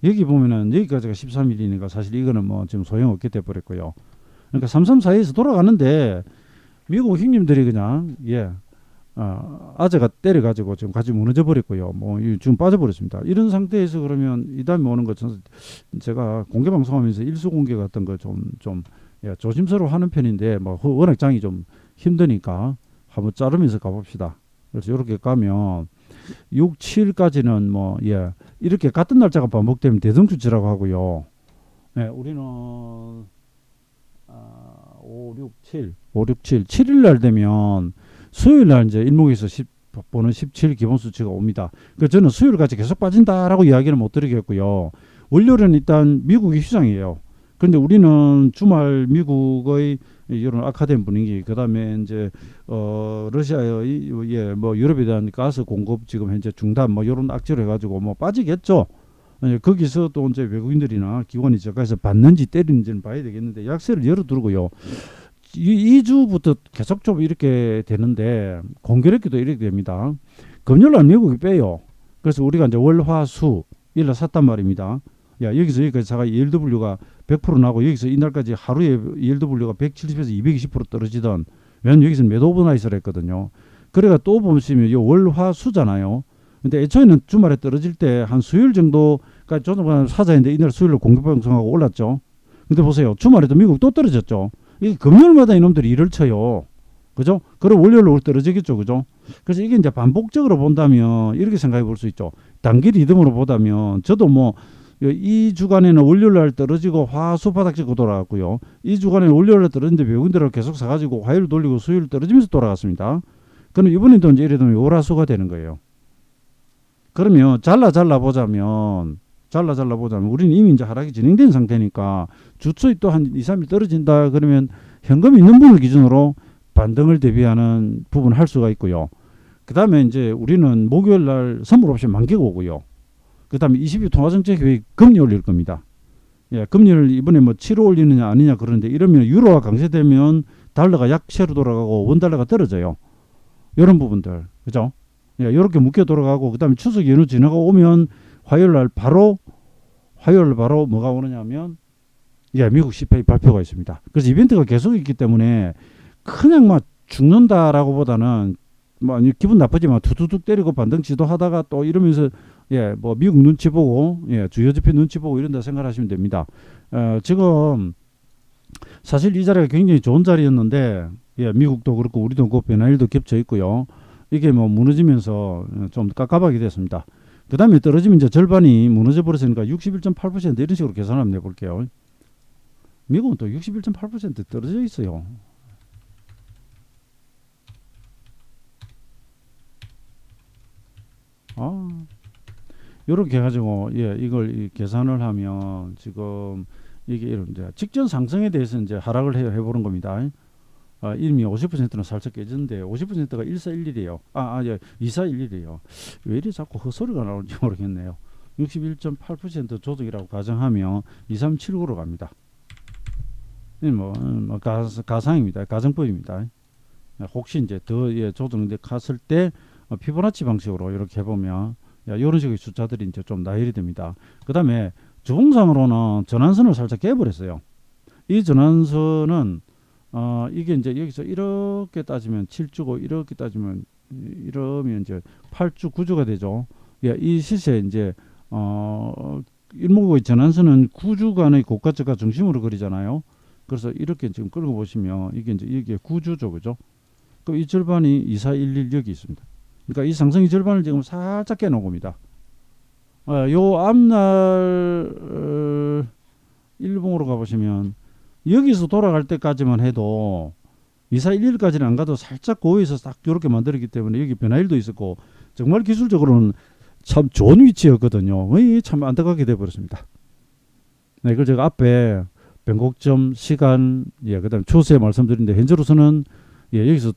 여기 보면은 여기까지가 13일이니까 사실 이거는 뭐 지금 소용없게 돼버렸고요. 그러니까 33 사이에서 돌아가는데 미국 형님들이 그냥 아재가 때려가지고 지금 같이 무너져 버렸고요. 뭐 지금 빠져버렸습니다. 이런 상태에서 그러면 이 다음에 오는 것은 제가 공개 방송하면서 일수 공개 같은 거 좀 조심스러워하는 편인데 뭐 워낙 장이 좀 힘드니까 한번 자르면서 가봅시다. 그래서 이렇게 가면 6, 7까지는 뭐 이렇게 같은 날짜가 반복되면 대등수치라고 하고요. 우리는 5, 6, 7, 7일 날 되면 수요일 날 이제 일목에서 보는 17 기본 수치가 옵니다. 그래서 저는 수요일까지 계속 빠진다라고 이야기를 못 드리겠고요. 월요일은 일단 미국이 휴장이에요. 그런데 우리는 주말 미국의 이런 악화된 분위기, 그 다음에 이제 러시아의 뭐 유럽에 대한 가스 공급 지금 현재 중단 뭐 이런 악재를 해가지고 뭐 빠지겠죠. 거기서 또 이제 외국인들이나 기관이 저가에서 받는지 때리는지는 봐야 되겠는데 약세를 열어두고요. 2주부터 계속 좀 이렇게 되는데 공교롭게도 이렇게 됩니다. 금요일날 미국이 빼요. 그래서 우리가 이제 월, 화, 수 일날 샀단 말입니다. 여기서 여기까지 자가 ELW가 100% 나고 여기서 이날까지 하루에 ELW가 170에서 220% 떨어지던 왜냐면 여기서 매도 오버나이트를 했거든요. 그래가 또 보시면 이 월, 화, 수잖아요. 근데 애초에는 주말에 떨어질 때 한 수요일 정도까지 조금 사자인데 이날 수요일로 공급 방송하고 올랐죠. 근데 보세요. 주말에도 미국 또 떨어졌죠. 이 금요일마다 이놈들이 일을 쳐요. 그죠? 그럼 월요일로 떨어지겠죠. 그죠? 그래서 이게 이제 반복적으로 본다면 이렇게 생각해 볼 수 있죠. 단기 리듬으로 보다면 저도 뭐 이 주간에는 월요일 날 떨어지고 화수 바닥 찍고 돌아갔고요. 이 주간에는 월요일 날 떨어졌는데 외국인들을 계속 사가지고 화요일 돌리고 수요일 떨어지면서 돌아갔습니다. 그럼 이번에도 이제 이래 되면 월화수가 되는 거예요. 그러면 잘라 보자면 우리는 이미 이제 하락이 진행된 상태니까 주초에 또 한 2, 3일 떨어진다 그러면 현금 있는 분을 기준으로 반등을 대비하는 부분을 할 수가 있고요. 그 다음에 이제 우리는 목요일 날 선물 옵션 만기가 오고요. 그 다음에 22 통화정책회의 금리 올릴 겁니다. 금리를 이번에 뭐 7호 올리느냐 아니냐 그러는데 이러면 유로가 강세되면 달러가 약세로 돌아가고 원달러가 떨어져요. 이런 부분들. 그죠? 이렇게 묶여 돌아가고 그 다음에 추석 연휴 지나고 오면 화요일 날 바로 뭐가 오느냐면 미국 CPI 발표가 있습니다. 그래서 이벤트가 계속 있기 때문에 그냥 막 죽는다라고 보다는 뭐 기분 나쁘지만 두두둑 때리고 반등 지도하다가 또 이러면서 뭐 미국 눈치 보고 주요 지표 눈치 보고 이런다 생각하시면 됩니다. 지금 사실 이 자리가 굉장히 좋은 자리였는데 미국도 그렇고 우리도 그 변화일도 겹쳐 있고요. 이게 뭐 무너지면서 좀 깝깝하게 됐습니다. 그 다음에 떨어지면 이제 절반이 무너져 버렸으니까 61.8% 이런 식으로 계산 한번 해볼게요. 미국은 또 61.8% 떨어져 있어요. 요렇게 해가지고, 예, 이걸 계산을 하면 지금 이게 이런 이제 직전 상승에 대해서 이제 하락을 해보는 겁니다. 이미 50%는 살짝 깨졌는데 50%가 1411이에요. 예, 2411이에요. 왜 이리 자꾸 헛소리가 나오는지 모르겠네요. 61.8% 조정이라고 가정하면 2379로 갑니다. 가상입니다. 가정법입니다. 혹시 이제 더 조정돼 갔을 때 피보나치 방식으로 이렇게 해보면 이런 식의 숫자들이 이제 좀 나열이 됩니다. 그 다음에 주봉상으로는 전환선을 살짝 깨버렸어요. 이 전환선은 이게 이제 여기서 이렇게 따지면 7주고 이렇게 따지면 이러면 이제 8주 9주가 되죠. 이 시세 이제 일목의 전환선은 9주간의 고가저가 중심으로 그리잖아요. 그래서 이렇게 지금 끌고 보시면 이게 이제 이게 9주죠, 그죠? 그럼 이 절반이 2411 여기 있습니다. 그러니까 이 상승의 절반을 지금 살짝 깨놓은 겁니다. 요 앞날 일봉으로 가보시면 여기서 돌아갈 때까지만 해도 2411까지는 안 가도 살짝 고에서 딱 이렇게 만들었기 때문에 여기 변화일도 있었고 정말 기술적으로는 참 좋은 위치였거든요. 참 안타깝게 돼버렸습니다. 네, 이걸 제가 앞에 변곡점, 시간, 그다음 추세 말씀드렸는데 현재로서는 여기서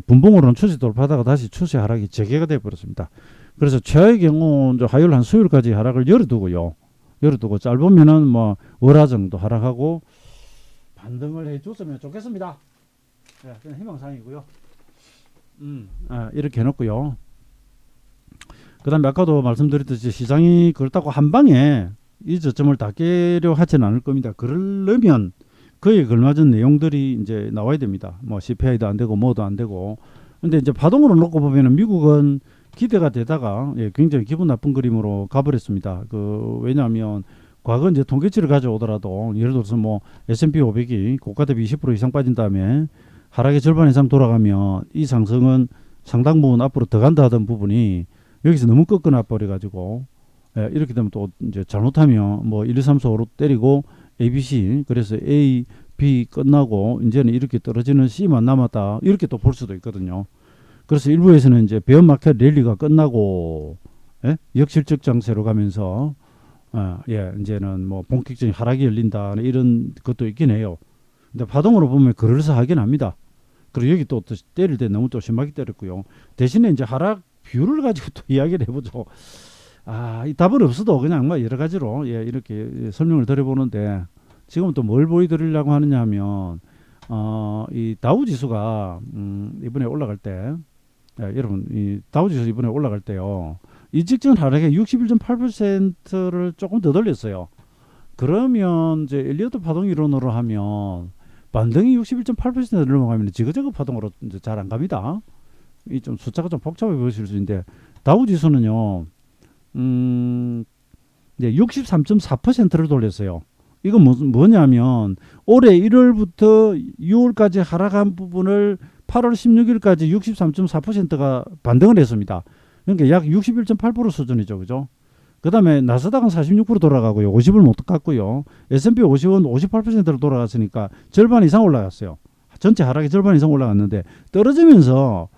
분봉으로는 추세 돌파하다가 다시 추세 하락이 재개가 돼버렸습니다. 그래서 최악의 경우 화요일 한 수요일까지 하락을 열어두고요. 열어두고 짧으면은 뭐 월화 정도 하락하고 반등을 해줬으면 좋겠습니다. 그냥 희망사항이고요. 이렇게 해놓고요. 그 다음에 아까도 말씀드렸듯이 시장이 그렇다고 한 방에 이 저점을 다 깨려 하지는 않을 겁니다. 그러려면 그에 걸맞은 내용들이 이제 나와야 됩니다. 뭐 CPI도 안 되고 뭐도 안 되고. 근데 이제 파동으로 놓고 보면은 미국은 기대가 되다가 굉장히 기분 나쁜 그림으로 가버렸습니다. 왜냐하면 과거 이제 통계치를 가져오더라도 예를 들어서 뭐 S&P 500이 고가 대비 20% 이상 빠진 다음에 하락의 절반 이상 돌아가면 이 상승은 상당 부분 앞으로 더 간다 하던 부분이 여기서 너무 꺾어놔 버려가지고 이렇게 되면 또 이제 잘못하면 뭐 1, 2, 3, 4, 5로 때리고 ABC 그래서 A, B 끝나고 이제는 이렇게 떨어지는 C만 남았다 이렇게 또 볼 수도 있거든요. 그래서 일부에서는 이제 베어마켓 랠리가 끝나고 역실적 장세로 가면서 이제는 뭐 본격적인 하락이 열린다 이런 것도 있긴 해요. 근데 파동으로 보면 그럴싸하긴 합니다. 그리고 여기 또 때릴 때 너무 또 심하게 때렸고요. 대신에 이제 하락 비율을 가지고 또 이야기를 해보죠. 이 답은 없어도 그냥 뭐 여러 가지로 이렇게 설명을 드려보는데 지금 또 뭘 보여드리려고 하느냐 하면 이 다우 지수가 이번에 올라갈 때 여러분 이 다우 지수 이번에 올라갈 때요. 이 직전 하락에 61.8%를 조금 더 돌렸어요. 그러면 이제 엘리어트 파동 이론으로 하면 반등이 61.8% 넘어가면 지그재그 파동으로 이제 잘 안 갑니다. 이 좀 숫자가 좀 복잡해 보이실 수 있는데 다우 지수는요. 이제 63.4%를 돌렸어요. 이건 뭐냐면 올해 1월부터 6월까지 하락한 부분을 8월 16일까지 63.4%가 반등을 했습니다. 그러니까 약 61.8% 수준이죠. 그죠? 그 다음에 나스닥은 46% 돌아가고요. 50을 못 갔고요. S&P 50은 58%로 돌아갔으니까 절반 이상 올라갔어요. 전체 하락의 절반 이상 올라갔는데 떨어지면서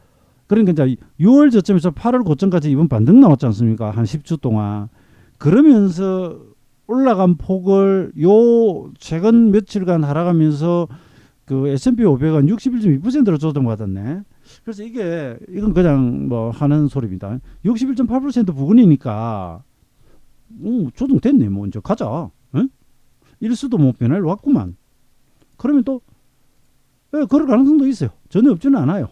그러니까 이제 6월 저점에서 8월 고점까지 이번 반등 나왔지 않습니까? 한 10주 동안. 그러면서 올라간 폭을 최근 며칠간 하락하면서 그 S&P 500은 61.2%로 조정받았네. 그래서 이건 그냥 뭐 하는 소리입니다. 61.8% 부근이니까 조정됐네. 뭐 이제 가자. 응? 일수도 못 변할 왔구만. 그러면 또 그럴 가능성도 있어요. 전혀 없지는 않아요.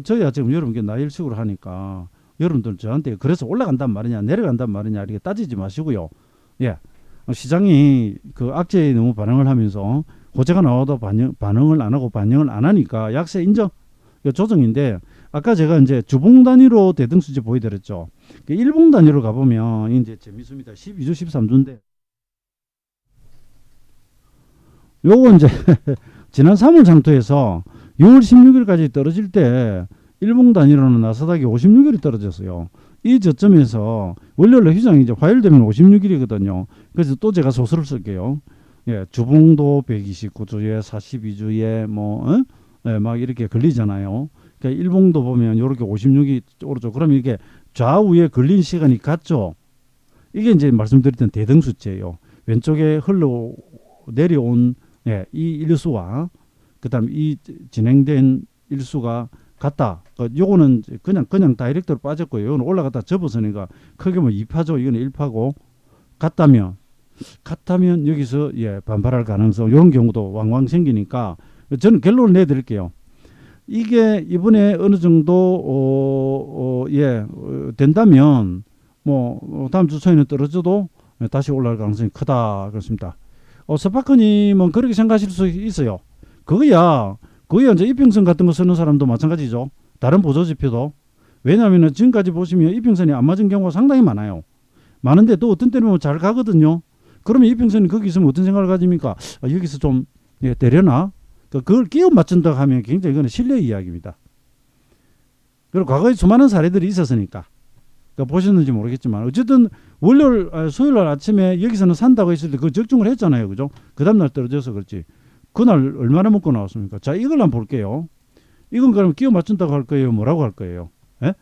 저희가 지금 여러분께 나일식으로 하니까 여러분들 저한테 그래서 올라간단 말이냐 내려간단 말이냐 이렇게 따지지 마시고요. 시장이 그 악재에 너무 반응을 하면서 호재가 나와도 반응을 안 하고 반영을 안 하니까 약세 인정 조정인데 아까 제가 이제 주봉 단위로 대등수지 보여드렸죠. 일봉 단위로 가보면 이제 재밌습니다. 12주 13주인데 요거 이제 지난 3월 장터에서 6월 16일까지 떨어질 때 일봉 단위로는 나스닥이 56일이 떨어졌어요. 이 저점에서 원래 휴장이 이제 화요일 되면 56일이거든요. 그래서 또 제가 소설을 쓸게요. 예, 주봉도 129주에 42주에 예, 막 이렇게 걸리잖아요. 그러니까 일봉도 보면 이렇게 56이 오르죠. 그러면 이게 좌우에 걸린 시간이 같죠. 이게 이제 말씀드렸던 대등수치예요. 왼쪽에 흘러 내려온 예, 이 일수와 그다음 이 진행된 일수가 같다. 요거는 그냥 다이렉트로 빠졌고요. 요거는 올라갔다 접어서니까 크게 뭐 2파죠. 이거는 1파고 같다면 여기서 예, 반발할 가능성 이런 경우도 왕왕 생기니까 저는 결론을 내드릴게요. 이게 이번에 어느 정도 된다면 뭐 다음 주 초에는 떨어져도 다시 올라갈 가능성이 크다 그렇습니다. 스파크님은 그렇게 생각하실 수 있어요. 그거야 이제 이평선 같은 거 쓰는 사람도 마찬가지죠. 다른 보조지표도. 왜냐하면 지금까지 보시면 이평선이 안 맞은 경우가 상당히 많아요. 많은데 또 어떤 때는 잘 가거든요. 그러면 이평선이 거기 있으면 어떤 생각을 가집니까? 여기서 좀 때려나? 그걸 끼워 맞춘다고 하면 굉장히 이거는 신뢰의 이야기입니다. 그리고 과거에 수많은 사례들이 있었으니까. 그러니까 보셨는지 모르겠지만 어쨌든 수요일 날 아침에 여기서는 산다고 했을 때 그 적중을 했잖아요. 그죠? 그 다음날 떨어져서 그렇지. 그날 얼마나 먹고 나왔습니까? 자, 이걸 한번 볼게요. 이건 그럼 끼워 맞춘다고 할 거예요? 뭐라고 할 거예요? 예?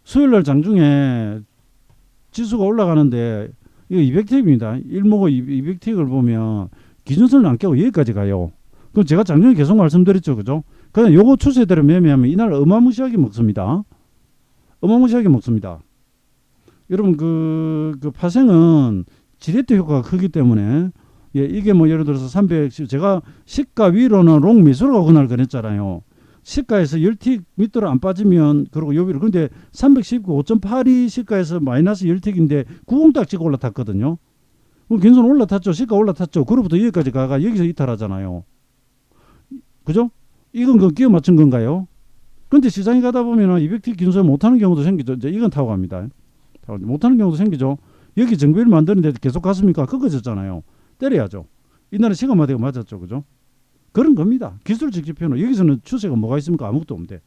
수요일 날 장중에 지수가 올라가는데 이거 200틱입니다. 일목의 200틱을 보면 기준선을 안 깨고 여기까지 가요. 그럼 제가 작년에 계속 말씀드렸죠. 그죠? 그냥 요거 추세대로 매매하면 이날 어마무시하게 먹습니다. 어마무시하게 먹습니다. 여러분 그 파생은 지레트 효과가 크기 때문에 예, 이게 뭐 예를 들어서 310 제가 시가 위로는 롱 미술가 그날 그랬잖아요. 시가에서 10틱 밑으로 안 빠지면 그리고 요비로 근데 319 5.82 시가에서 마이너스 10틱인데 90 딱 찍고 올라탔거든요. 그럼 괜찮 올라탔죠. 시가 올라탔죠. 그로부터 여기까지 가가 여기서 이탈하잖아요. 그죠? 이건 그 끼워 맞춘 건가요? 근데 시장이 가다 보면 200틱 긴수 못하는 경우도 생기죠. 이제 이건 타고 갑니다. 못하는 경우도 생기죠. 여기 정비를 만드는데 계속 갔습니까? 꺾어졌잖아요. 때려야죠. 이날은 시간마다 맞았죠. 그죠? 그런 겁니다. 기술적 지표는 여기서는 추세가 뭐가 있습니까? 아무것도 없는데.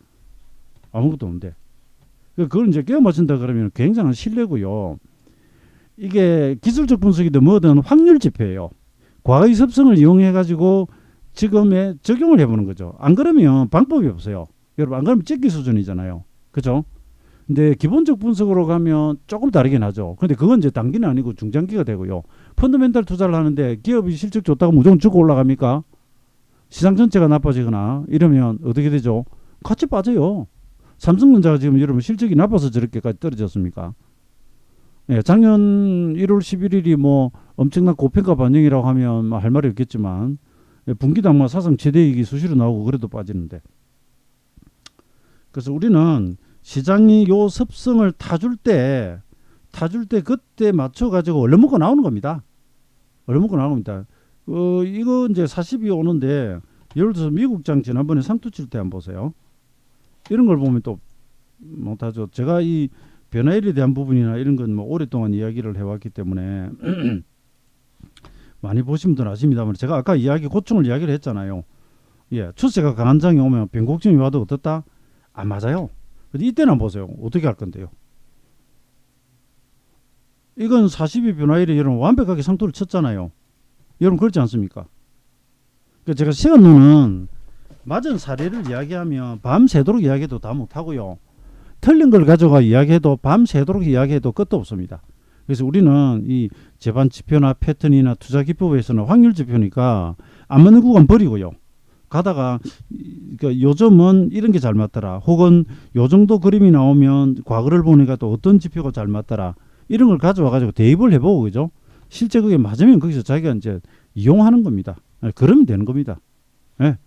그걸 이제 끼워 맞춘다 그러면 굉장한 신뢰고요. 이게 기술적 분석이든 뭐든 확률 지표예요. 과거의 습성을 이용해 가지고 지금의 적용을 해보는 거죠. 안 그러면 방법이 없어요. 여러분 안 그러면 찍기 수준이잖아요. 그죠? 근데 기본적 분석으로 가면 조금 다르긴 하죠. 근데 그건 이제 단기는 아니고 중장기가 되고요. 펀더멘탈 투자를 하는데 기업이 실적 좋다고 무조건 주고 올라갑니까? 시장 전체가 나빠지거나 이러면 어떻게 되죠? 같이 빠져요. 삼성전자가 지금 여러분 실적이 나빠서 저렇게까지 떨어졌습니까? 예, 작년 1월 11일이 뭐 엄청난 고평가 반영이라고 하면 뭐 할 말이 없겠지만 분기당 뭐 사상 최대이익이 수시로 나오고 그래도 빠지는데. 그래서 우리는 시장이 요 습성을 타줄 때 그때 맞춰가지고 얼른 먹고 나오는 겁니다. 이거 이제 40이 오는데 예를 들어서 미국장 지난번에 상투 칠 때 한번 보세요. 이런 걸 보면 또 못하죠. 제가 이 변화일에 대한 부분이나 이런 건 뭐 오랫동안 이야기를 해왔기 때문에 많이 보신 분들은 아십니다만 제가 아까 고충을 이야기를 했잖아요. 예, 추세가 강한 장이 오면 변곡점이 와도 어떻다? 안 맞아요. 이때는 한번 보세요. 어떻게 할 건데요? 이건 40이 변화일에 여러분 완벽하게 상투를 쳤잖아요. 여러분 그렇지 않습니까? 그러니까 제가 시간론은 맞은 사례를 이야기하면 밤새도록 이야기해도 다 못하고요. 틀린 걸 가져가 이야기해도 밤새도록 이야기해도 끝도 없습니다. 그래서 우리는 이 재반 지표나 패턴이나 투자 기법에서는 확률 지표니까 안 맞는 구간 버리고요. 가다가 요즘은 이런 게 잘 맞더라. 혹은 요 정도 그림이 나오면 과거를 보니까 또 어떤 지표가 잘 맞더라. 이런 걸 가져와 가지고 대입을 해보고 그죠? 실제 그게 맞으면 거기서 자기가 이제 이용하는 겁니다. 그러면 되는 겁니다. 예.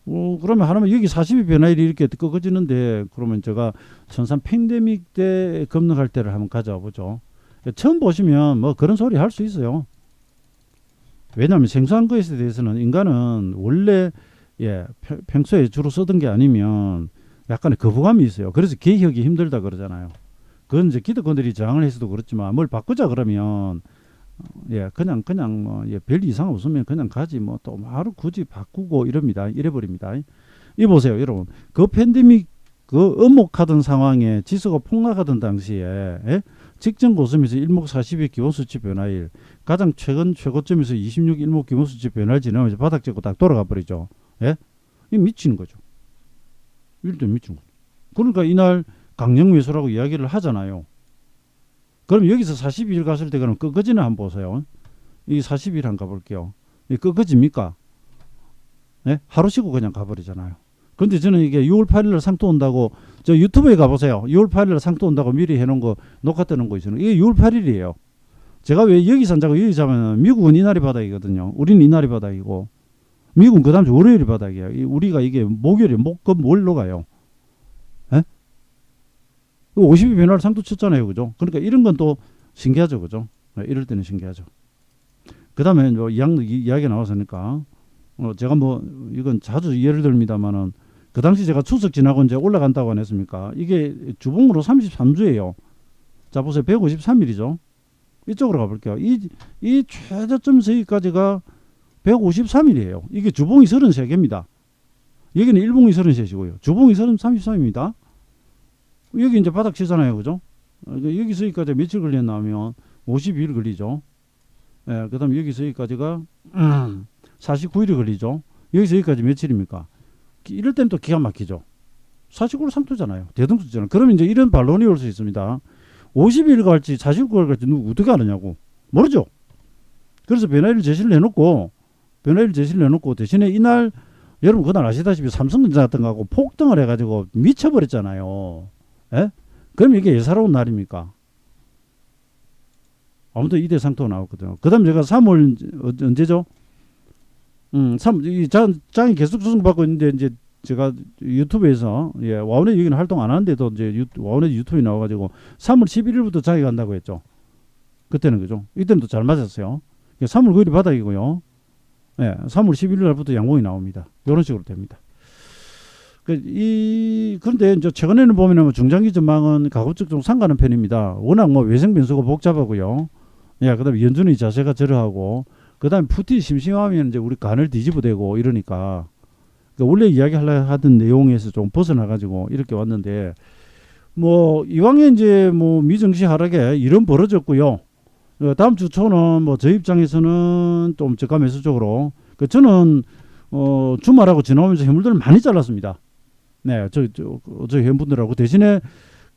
그러면 하나면 여기 40이 변화일이 이렇게 꺾어지는데 그러면 제가 13 팬데믹 때 급락할 때를 한번 가져와 보죠. 처음 보시면 뭐 그런 소리 할 수 있어요. 왜냐하면 생소한 것에 대해서는 인간은 원래 평소에 주로 쓰던 게 아니면 약간의 거부감이 있어요. 그래서 개혁이 힘들다 그러잖아요. 그건 이제 기득권들이 저항을 해서도 그렇지만 뭘 바꾸자 그러면 예, 그냥 뭐 예, 별 이상 없으면 그냥 가지 뭐 또 하루 굳이 바꾸고 이럽니다. 이래버립니다. 이 보세요, 여러분. 그 팬데믹 그 엄혹하던 상황에 지수가 폭락하던 당시에 예? 직전 고점에서 일목 40일 기본수치 변화일, 가장 최근 최고점에서 26 일목 기본수치 변화를 지나면서 바닥 찍고 딱 돌아가 버리죠. 예? 이 미치는 거죠. 일단 미치는 거죠. 그러니까 이날 강령 매수라고 이야기를 하잖아요. 그럼 여기서 42일 갔을 때 그럼 끄거지는 한번 보세요. 이 40일 한번 가볼게요. 이 끄거집니까? 네? 하루 쉬고 그냥 가버리잖아요. 근데 저는 이게 6월 8일날 상토 온다고, 저 유튜브에 가보세요. 6월 8일날 상토 온다고 미리 해놓은 거, 녹화 뜨는 거 있잖아요. 이게 6월 8일이에요. 제가 왜 여기 산다고 여기 자면 미국은 이날이 바닥이거든요. 우리는 이날이 바닥이고, 미국은 그 다음 주 월요일이 바닥이에요. 우리가 이게 목요일에 목금 월로 가요. 예? 50일 변화를 상토 쳤잖아요. 그죠? 그러니까 이런 건 또 신기하죠. 그죠? 이럴 때는 신기하죠. 그 다음에 뭐 이야기가 나왔으니까, 제가 뭐 이건 자주 예를 듭니다만은 그 당시 제가 추석 지나고 이제 올라간다고 안 했습니까? 이게 주봉으로 33주예요. 자 보세요. 153일이죠. 이쪽으로 가볼게요. 이 최저점 서기까지가 153일이에요. 이게 주봉이 33개입니다. 여기는 일봉이 33이고요. 주봉이 33입니다. 여기 이제 바닥 치잖아요. 그죠? 여기 서기까지 며칠 걸렸나 하면 52일 걸리죠. 예, 그 다음에 여기서 여기까지가 49일이 걸리죠. 여기서 여기까지 며칠입니까? 이럴 때는 또 기가 막히죠. 49일 상토잖아요. 대등수잖아요. 그러면 이제 이런 반론이 올 수 있습니다. 50일 갈지 49일 갈지 누구 어떻게 아느냐고. 모르죠. 그래서 변화일 제시를 해놓고 대신에 이날 여러분 그날 아시다시피 삼성전자 같은 거하고 폭등을 해가지고 미쳐버렸잖아요. 예? 그럼 이게 예사로운 날입니까? 아무튼 이대 상토가 나왔거든요. 그 다음 제가 3월 언제죠? 이 장이 계속 조정받고 있는데 이제 제가 유튜브에서 예, 와운의 여기는 활동 안 하는데도 이제 와운의 유튜브에 나와가지고 3월 11일부터 장이 간다고 했죠. 그때는 그죠? 이때는 또 잘 맞았어요. 3월 9일이 바닥이고요. 예, 3월 11일 날부터 양봉이 나옵니다. 이런 식으로 됩니다. 그런데 이제 최근에는 보면은 중장기 전망은 가급적 좀 상가는 편입니다. 워낙 뭐 외생 변수가 복잡하고요. 예, 그다음에 연준의 자세가 저러하고, 그다음에 푸틴이 심심하면 이제 우리 간을 뒤집어대고 이러니까, 그러니까 원래 이야기하려 하던 내용에서 좀 벗어나가지고 이렇게 왔는데, 뭐 이왕에 이제 뭐 미증시 하락에 이런 벌어졌고요. 다음 주 초는 뭐 저 입장에서는 좀 저가 매수적으로, 저는 주말하고 지나오면서 해물들을 많이 잘랐습니다. 네, 저 회원분들하고. 대신에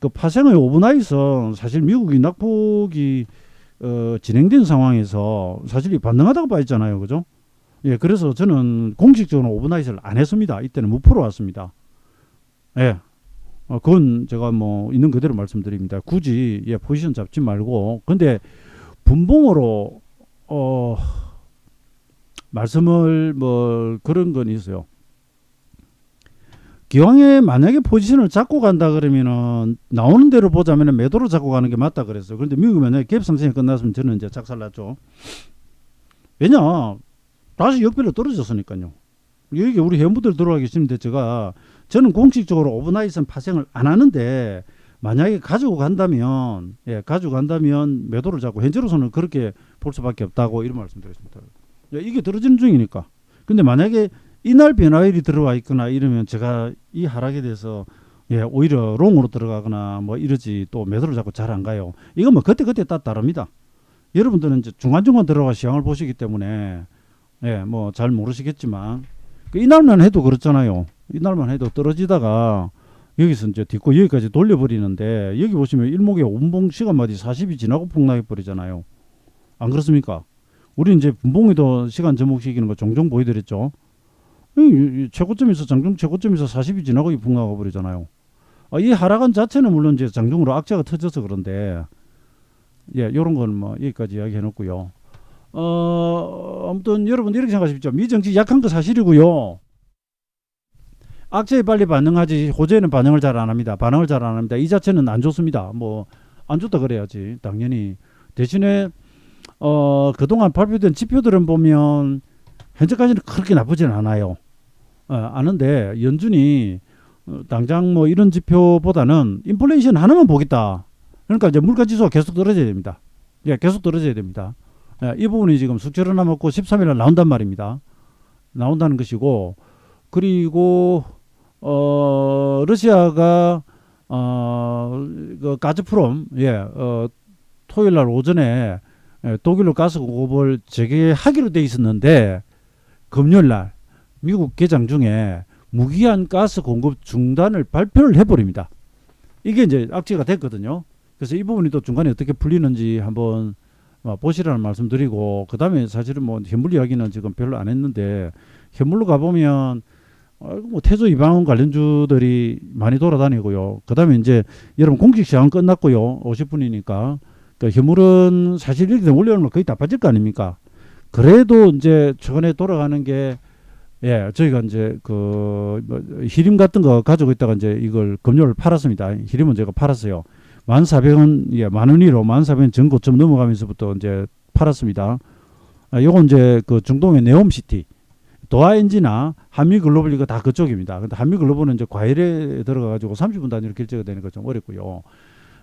그 파생의 오버나이트, 사실 미국이 낙폭이 진행된 상황에서 사실 이 반등하다고 봐있잖아요. 그죠? 예, 그래서 저는 공식적으로 오버나이트를 안 했습니다. 이때는 무표로 왔습니다. 예. 그건 제가 뭐 있는 그대로 말씀드립니다. 굳이 예, 포지션 잡지 말고. 근데 분봉으로 말씀을 뭐 그런 건 있어요. 기왕에 만약에 포지션을 잡고 간다 그러면은 나오는 대로 보자면은 매도로 잡고 가는 게 맞다 그랬어요. 그런데 미국이 만약에 갭 상승이 끝났으면 저는 이제 작살났죠. 왜냐? 다시 역별로 떨어졌으니까요. 여기 우리 회원분들 들어와 계시는데 저는 공식적으로 오버나이트는 파생을 안 하는데, 만약에 가지고 간다면 매도를 잡고, 현재로서는 그렇게 볼 수밖에 없다고 이런 말씀드리겠습니다. 이게 떨어지는 중이니까. 근데 만약에 이날 변화일이 들어와 있거나 이러면 제가 이 하락에 대해서 예, 오히려 롱으로 들어가거나 뭐 이러지, 또 매도를 잡고 잘 안 가요. 이건 뭐 그때 따라 다릅니다. 여러분들은 이제 중간중간 들어가 시황을 보시기 때문에 예, 뭐 잘 모르시겠지만 이날만 해도 그렇잖아요. 이날만 해도 떨어지다가 여기서 이제 딛고 여기까지 돌려버리는데, 여기 보시면 일목의 5분봉 시간마디 40이 지나고 폭락해 버리잖아요. 안 그렇습니까? 우리 이제 분봉에도 시간 접목시키는 거 종종 보여드렸죠. 최고점에서 장중 최고점에서 40이 지나고 이 폭락해 버리잖아요. 이 하락한 자체는 물론 이제 장중으로 악재가 터져서 그런데, 예, 요런 건 뭐 여기까지 이야기해 놓고요. 아무튼 여러분 이렇게 생각하십시오. 미정치 약한 거 사실이고요. 악재에 빨리 반응하지 호재는 반응을 잘 안 합니다. 이 자체는 안 좋습니다. 뭐 안 좋다 그래야지 당연히. 대신에 그동안 발표된 지표들은 보면 현재까지는 그렇게 나쁘진 않아요. 아는데 연준이 당장 뭐 이런 지표보다는 인플레이션 하나만 보겠다. 그러니까 이제 물가 지수가 계속 떨어져야 됩니다. 예, 계속 떨어져야 됩니다. 이 부분이 지금 숙제로 남았고 13일에 나온단 말입니다. 나온다는 것이고, 그리고 러시아가 그 가즈프롬 토요일 날 오전에 독일로 가스 공급을 재개하기로 돼 있었는데 금요일 날 미국 개장 중에 무기한 가스 공급 중단을 발표를 해버립니다. 이게 이제 악재가 됐거든요. 그래서 이 부분이 또 중간에 어떻게 풀리는지 한번 보시라는 말씀드리고, 그 다음에 사실은 뭐 현물 이야기는 지금 별로 안 했는데, 현물로 가보면 뭐 태조 이방원 관련주들이 많이 돌아다니고요. 그 다음에 이제 여러분 공식 시간 끝났고요. 50분이니까. 그러니까 현물은 사실 이렇게 올려놓으면 거의 다 빠질 거 아닙니까? 그래도 이제 최근에 돌아가는 게, 저희가 이제 히림 같은 거 가지고 있다가 이제 이걸 금요일 팔았습니다. 히림은 제가 팔았어요. 1,400원, 만 원이로 1,400원 전고점 넘어가면서부터 이제 팔았습니다. 요건 이제 그 중동의 네옴시티. 도하엔지나 한미글로벌 이거 다 그쪽입니다. 근데 한미글로벌은 이제 과일에 들어가가지고 30분 단위로 결제가 되니까 좀 어렵고요.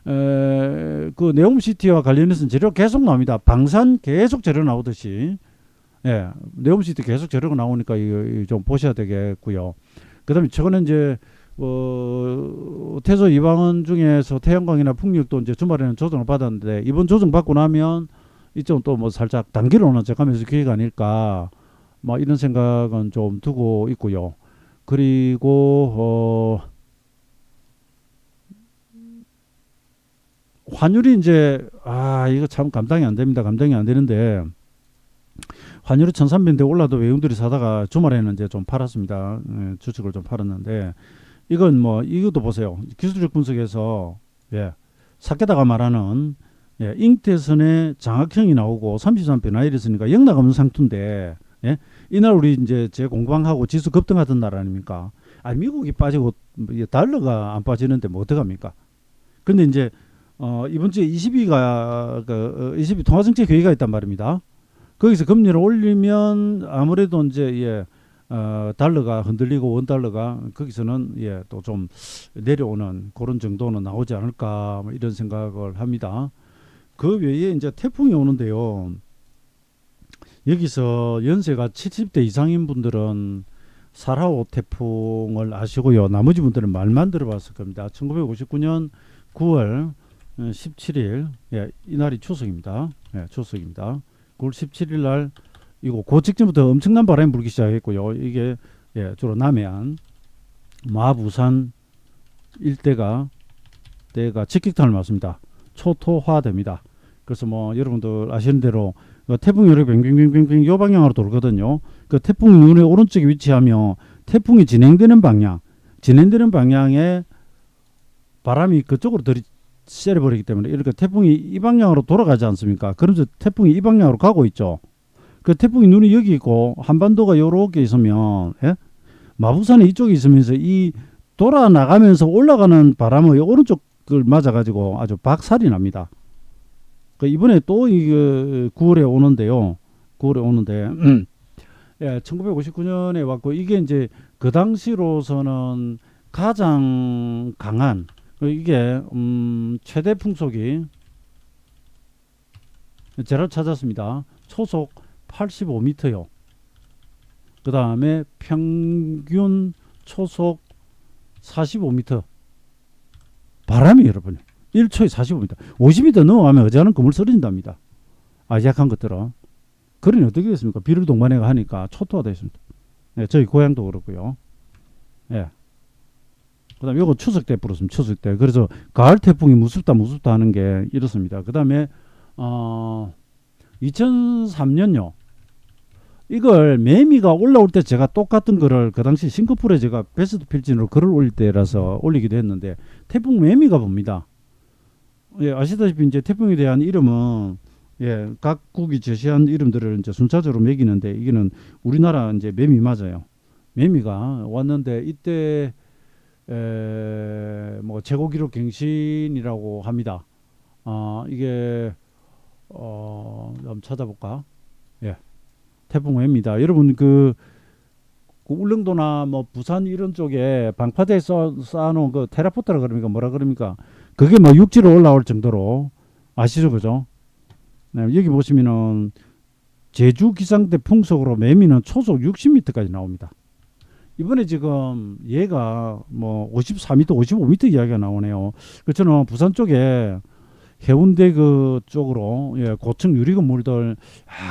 그 네옴시티와 관련해서는 재료 계속 나옵니다. 방산 계속 재료 나오듯이. 네옴시티 계속 재료가 나오니까 이거 좀 보셔야 되겠고요. 그 다음에 최근에 이제, 태조 이방원 중에서 태양광이나 풍력도 이제 주말에는 조정을 받았는데, 이번 조정 받고 나면 이쪽 또 뭐 살짝 단기로는 제가면서 기회가 아닐까. 뭐 이런 생각은 좀 두고 있고요. 그리고 환율이 이제 이거 참 감당이 안 됩니다. 감당이 안 되는데, 환율이 1,300인데 올라도 외국인들이 사다가 주말에는 이제 좀 팔았습니다. 주식을 좀 팔았는데, 이건 뭐 이것도 보세요. 기술적 분석에서 사케다가 말하는 잉태선의 장악형이 나오고 33 변화일이었으니까 영락없는 상투인데, 이날 우리 이제 재공방하고 지수 급등하던 날 아닙니까? 미국이 빠지고 달러가 안 빠지는데 뭐 어떡합니까? 근데 이제 이번 주에 22가 22 통화정책 회의가 있단 말입니다. 거기서 금리를 올리면 아무래도 이제 달러가 흔들리고 원달러가 거기서는 또 좀 내려오는 그런 정도는 나오지 않을까, 뭐 이런 생각을 합니다. 그 외에 이제 태풍이 오는데요. 여기서 연세가 70대 이상인 분들은 사라오 태풍을 아시고요. 나머지 분들은 말만 들어봤을 겁니다. 1959년 9월 17일, 이날이 추석입니다. 추석입니다. 9월 17일 날 이거 그 직전부터 엄청난 바람이 불기 시작했고요. 이게 주로 남해안, 마부산 일대가 직격탄을 맞습니다. 초토화됩니다. 그래서 뭐 여러분들 아시는 대로 태풍이 이렇게 뱅뱅뱅뱅 요 방향으로 돌거든요. 그 태풍이 눈의 오른쪽에 위치하며 태풍이 진행되는 방향에 바람이 그쪽으로 들이세려버리기 때문에 이렇게 태풍이 이 방향으로 돌아가지 않습니까? 그러면서 태풍이 이 방향으로 가고 있죠. 그 태풍이 눈이 여기 있고 한반도가 요렇게 있으면 마부산이 이쪽에 있으면서 이 돌아 나가면서 올라가는 바람의 오른쪽을 맞아가지고 아주 박살이 납니다. 이번에 또 이게 9월에 오는데요. 9월에 오는데 1959년에 왔고, 이게 이제 그 당시로서는 가장 강한, 이게 최대 풍속이 제가 찾았습니다. 초속 85m요. 그 다음에 평균 초속 45m. 바람이 여러분 1초에 45m, 50m 넘어가면 어지간한 건물 쓰러진답니다. 약한 것들은. 그러니 어떻게 됐습니까? 비를 동반해가 하니까 초토화되어 있습니다. 저희 고향도 그렇고요. 그 다음에 요거 추석 때 불었습니다. 추석 때. 그래서 가을 태풍이 무섭다 하는 게 이렇습니다. 그 다음에 2003년요. 이걸 매미가 올라올 때 제가 똑같은 거를 그 당시 싱가포르에 제가 베스트 필진으로 글을 올릴 때라서 올리기도 했는데, 태풍 매미가 봅니다. 아시다시피 이제 태풍에 대한 이름은 각국이 제시한 이름들을 이제 순차적으로 매기는데, 이게는 우리나라 이제 매미 맞아요. 매미가 왔는데 이때 뭐 최고 기록 갱신이라고 합니다. 이게 한번 찾아볼까? 태풍 매미다. 여러분 그 울릉도나 뭐 부산 이런 쪽에 방파제에 쌓아놓은 그 테라포트라 그럽니까? 뭐라 그럽니까? 그게 뭐 육지로 올라올 정도로 아시죠, 그죠? 네, 여기 보시면은 제주 기상대 풍속으로 매미는 초속 60m까지 나옵니다. 이번에 지금 얘가 뭐 54m, 55m 이야기가 나오네요. 그 저는 부산 쪽에 해운대 그 쪽으로 예, 고층 유리 건물들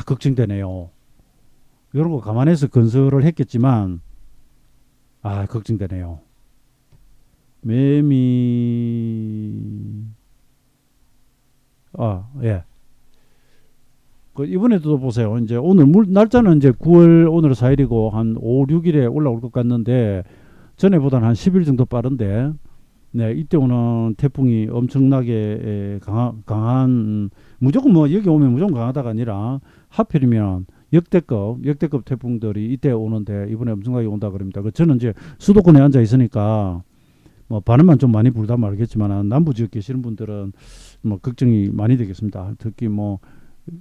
걱정되네요. 이런 거 감안해서 건설을 했겠지만 걱정되네요. 매미 예. 그 이번에도 보세요. 이제 오늘 날짜는 이제 9월 오늘 4일이고 한 5, 6일에 올라올 것 같는데 전에보다는 한 10일 정도 빠른데 네, 이때 오는 태풍이 엄청나게 강한 무조건 뭐 여기 오면 무조건 강하다가 아니라 하필이면 역대급 태풍들이 이때 오는데 이번에 엄청나게 온다 그럽니다. 저는 이제 수도권에 앉아 있으니까 뭐 바람만 좀 많이 불다 말겠지만 남부 지역 계시는 분들은 뭐 걱정이 많이 되겠습니다. 특히 뭐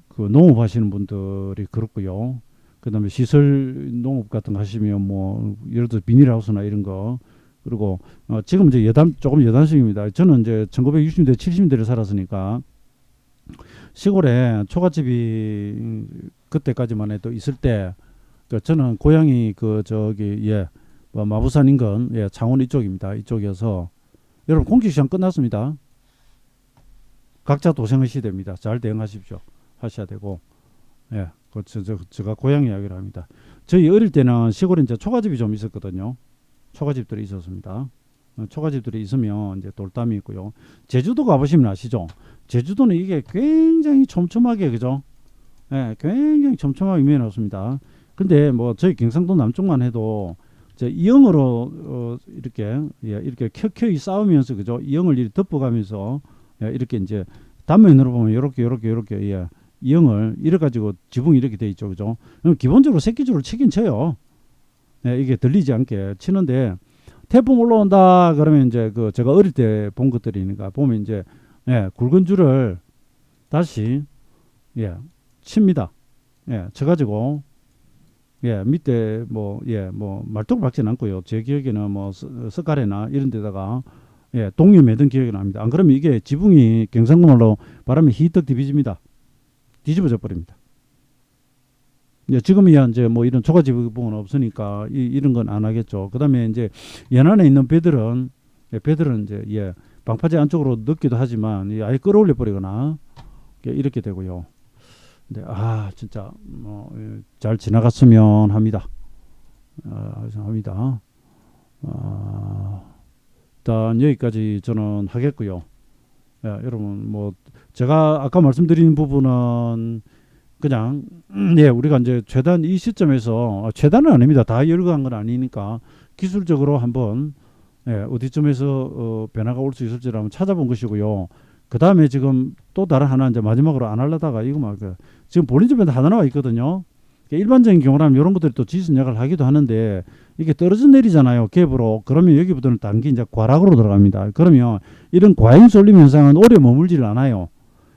그 농업하시는 분들이 그렇고요. 그다음에 시설 농업 같은 거 하시면 뭐 예를 들어 비닐하우스나 이런 거 그리고 지금 이제 조금 여단식입니다. 저는 이제 1960년대 70년대를 살았으니까 시골에 초가집이 그때까지만 해도 있을 때 저는 고향이 그 저기 뭐 마부산 인근 창원 이쪽입니다. 이쪽이어서 여러분 공직시장 끝났습니다. 각자 도생의 시대입니다. 잘 대응하십시오. 하셔야 되고 제가 고향 이야기를 합니다. 저희 어릴 때는 시골에 이제 초가집이 좀 있었거든요. 초가집들이 있었습니다. 초가집들이 있으면 이제 돌담이 있고요. 제주도 가보시면 아시죠? 제주도는 이게 굉장히 촘촘하게 그죠? 굉장히 촘촘하게 유명해놨습니다. 근데 뭐 저희 경상도 남쪽만 해도 이형으로 이렇게 켜켜이 싸우면서 그죠? 이형을 이렇게 덮어가면서 이렇게 이제 단면으로 보면 이렇게 이형을 이래 가지고 지붕이 이렇게 돼 있죠, 그죠? 그럼 기본적으로 새끼줄을 치긴 쳐요. 이게 들리지 않게 치는데 태풍 올라온다 그러면 이제 그 제가 어릴 때 본 것들이니까 보면 이제 굵은 줄을 다시 칩니다. 쳐가지고 밑에 뭐 말뚝을 박지는 않고요. 제 기억에는 뭐 석가래나 이런 데다가 동유 매든 기억이 납니다. 안 그러면 이게 지붕이 경상도말로 바람에 히떡 뒤집어집니다. 뒤집어져 버립니다. 지금이야 이제 뭐 이런 초가지붕은 없으니까 이런 건 안 하겠죠. 그다음에 이제 연안에 있는 배들은 이제 방파제 안쪽으로 넣기도 하지만 아예 끌어올려 버리거나 이렇게 되고요. 근데 진짜 잘 지나갔으면 합니다. 일단 여기까지 저는 하겠고요. 여러분 뭐 제가 아까 말씀드린 부분은 그냥 우리가 이제 최단 이 시점에서 최단은 아닙니다. 다 열거한 건 아니니까 기술적으로 한번 어디쯤에서 변화가 올 수 있을지를 한번 찾아본 것이고요. 그 다음에 지금 또 다른 하나 이제 마지막으로 안 하려다가 이거 막 지금 볼린저 밴드 하나 나와 있거든요. 일반적인 경우라면 이런 것들이 또 지진 약을 하기도 하는데 이게 떨어져 내리잖아요. 갭으로. 그러면 여기부터는 단기 이제 과락으로 들어갑니다. 그러면 이런 과잉 쏠림 현상은 오래 머물지를 않아요.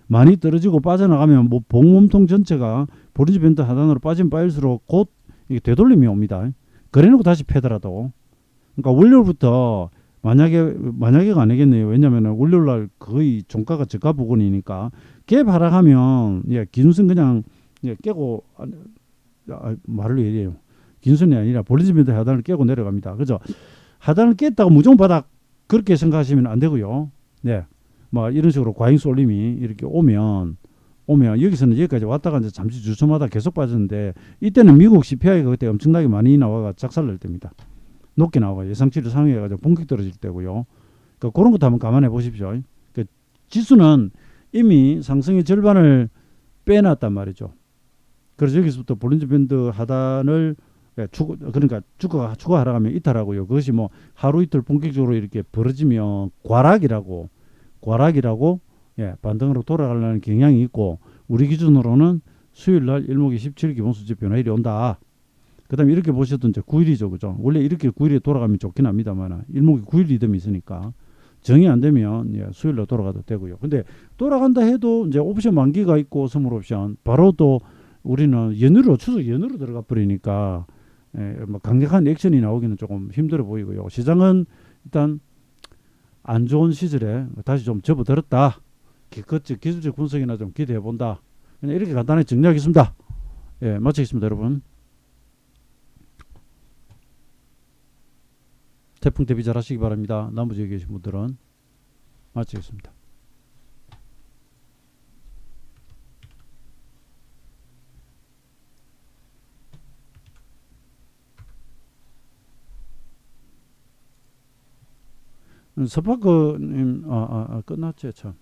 많이 떨어지고 빠져나가면 뭐 봉몸통 전체가 볼린저 밴드 하단으로 빠지면 빠질수록 곧 이게 되돌림이 옵니다. 그래놓고 다시 패더라도. 그러니까 월요일부터 만약에가 아니겠네요. 왜냐하면 월요일날 거의 종가가 저가 부근이니까 갭 하락하면 기준선 그냥 깨고 말을 얘기해요. 긴선이 아니라 볼린저 밴드 하단을 깨고 내려갑니다. 그죠? 하단을 깼다고 무조건 바닥 그렇게 생각하시면 안 되고요. 뭐 이런 식으로 과잉 쏠림이 이렇게 오면 여기서는 여기까지 왔다가 이제 잠시 주춤하다 계속 빠졌는데 이때는 미국 CPI가 그때 엄청나게 많이 나와가 작살날 때입니다. 높게 나와가 예상치를 상회해가지고 본격 떨어질 때고요. 그러니까 그런 것도 한번 감안해 보십시오. 그러니까 지수는 이미 상승의 절반을 빼놨단 말이죠. 그래서 여기서부터 볼린저 밴드 하단을 그러니까 주가가 하락하면 이탈하고요. 그것이 뭐 하루 이틀 본격적으로 이렇게 벌어지면 과락이라고 반등으로 돌아가려는 경향이 있고 우리 기준으로는 수요일날 일목이 17 기본수지 변화일이 온다. 그 다음에 이렇게 보셔도 이제 9일이죠. 그죠? 원래 이렇게 9일에 돌아가면 좋긴 합니다만 일목이 9일 리듬이 있으니까 정이 안 되면 수요일날 돌아가도 되고요. 근데 돌아간다 해도 이제 옵션 만기가 있고 선물 옵션 바로 또 우리는 추석 연휴로 들어가 버리니까 뭐 강력한 액션이 나오기는 조금 힘들어 보이고요. 시장은 일단 안 좋은 시절에 다시 좀 접어들었다. 기술적 분석이나 좀 기대해 본다. 그냥 이렇게 간단하게 정리하겠습니다. 예, 마치겠습니다, 여러분. 태풍 대비 잘 하시기 바랍니다. 남부지역에 계신 분들은. 마치겠습니다. 서파크님, 끝났죠, 참.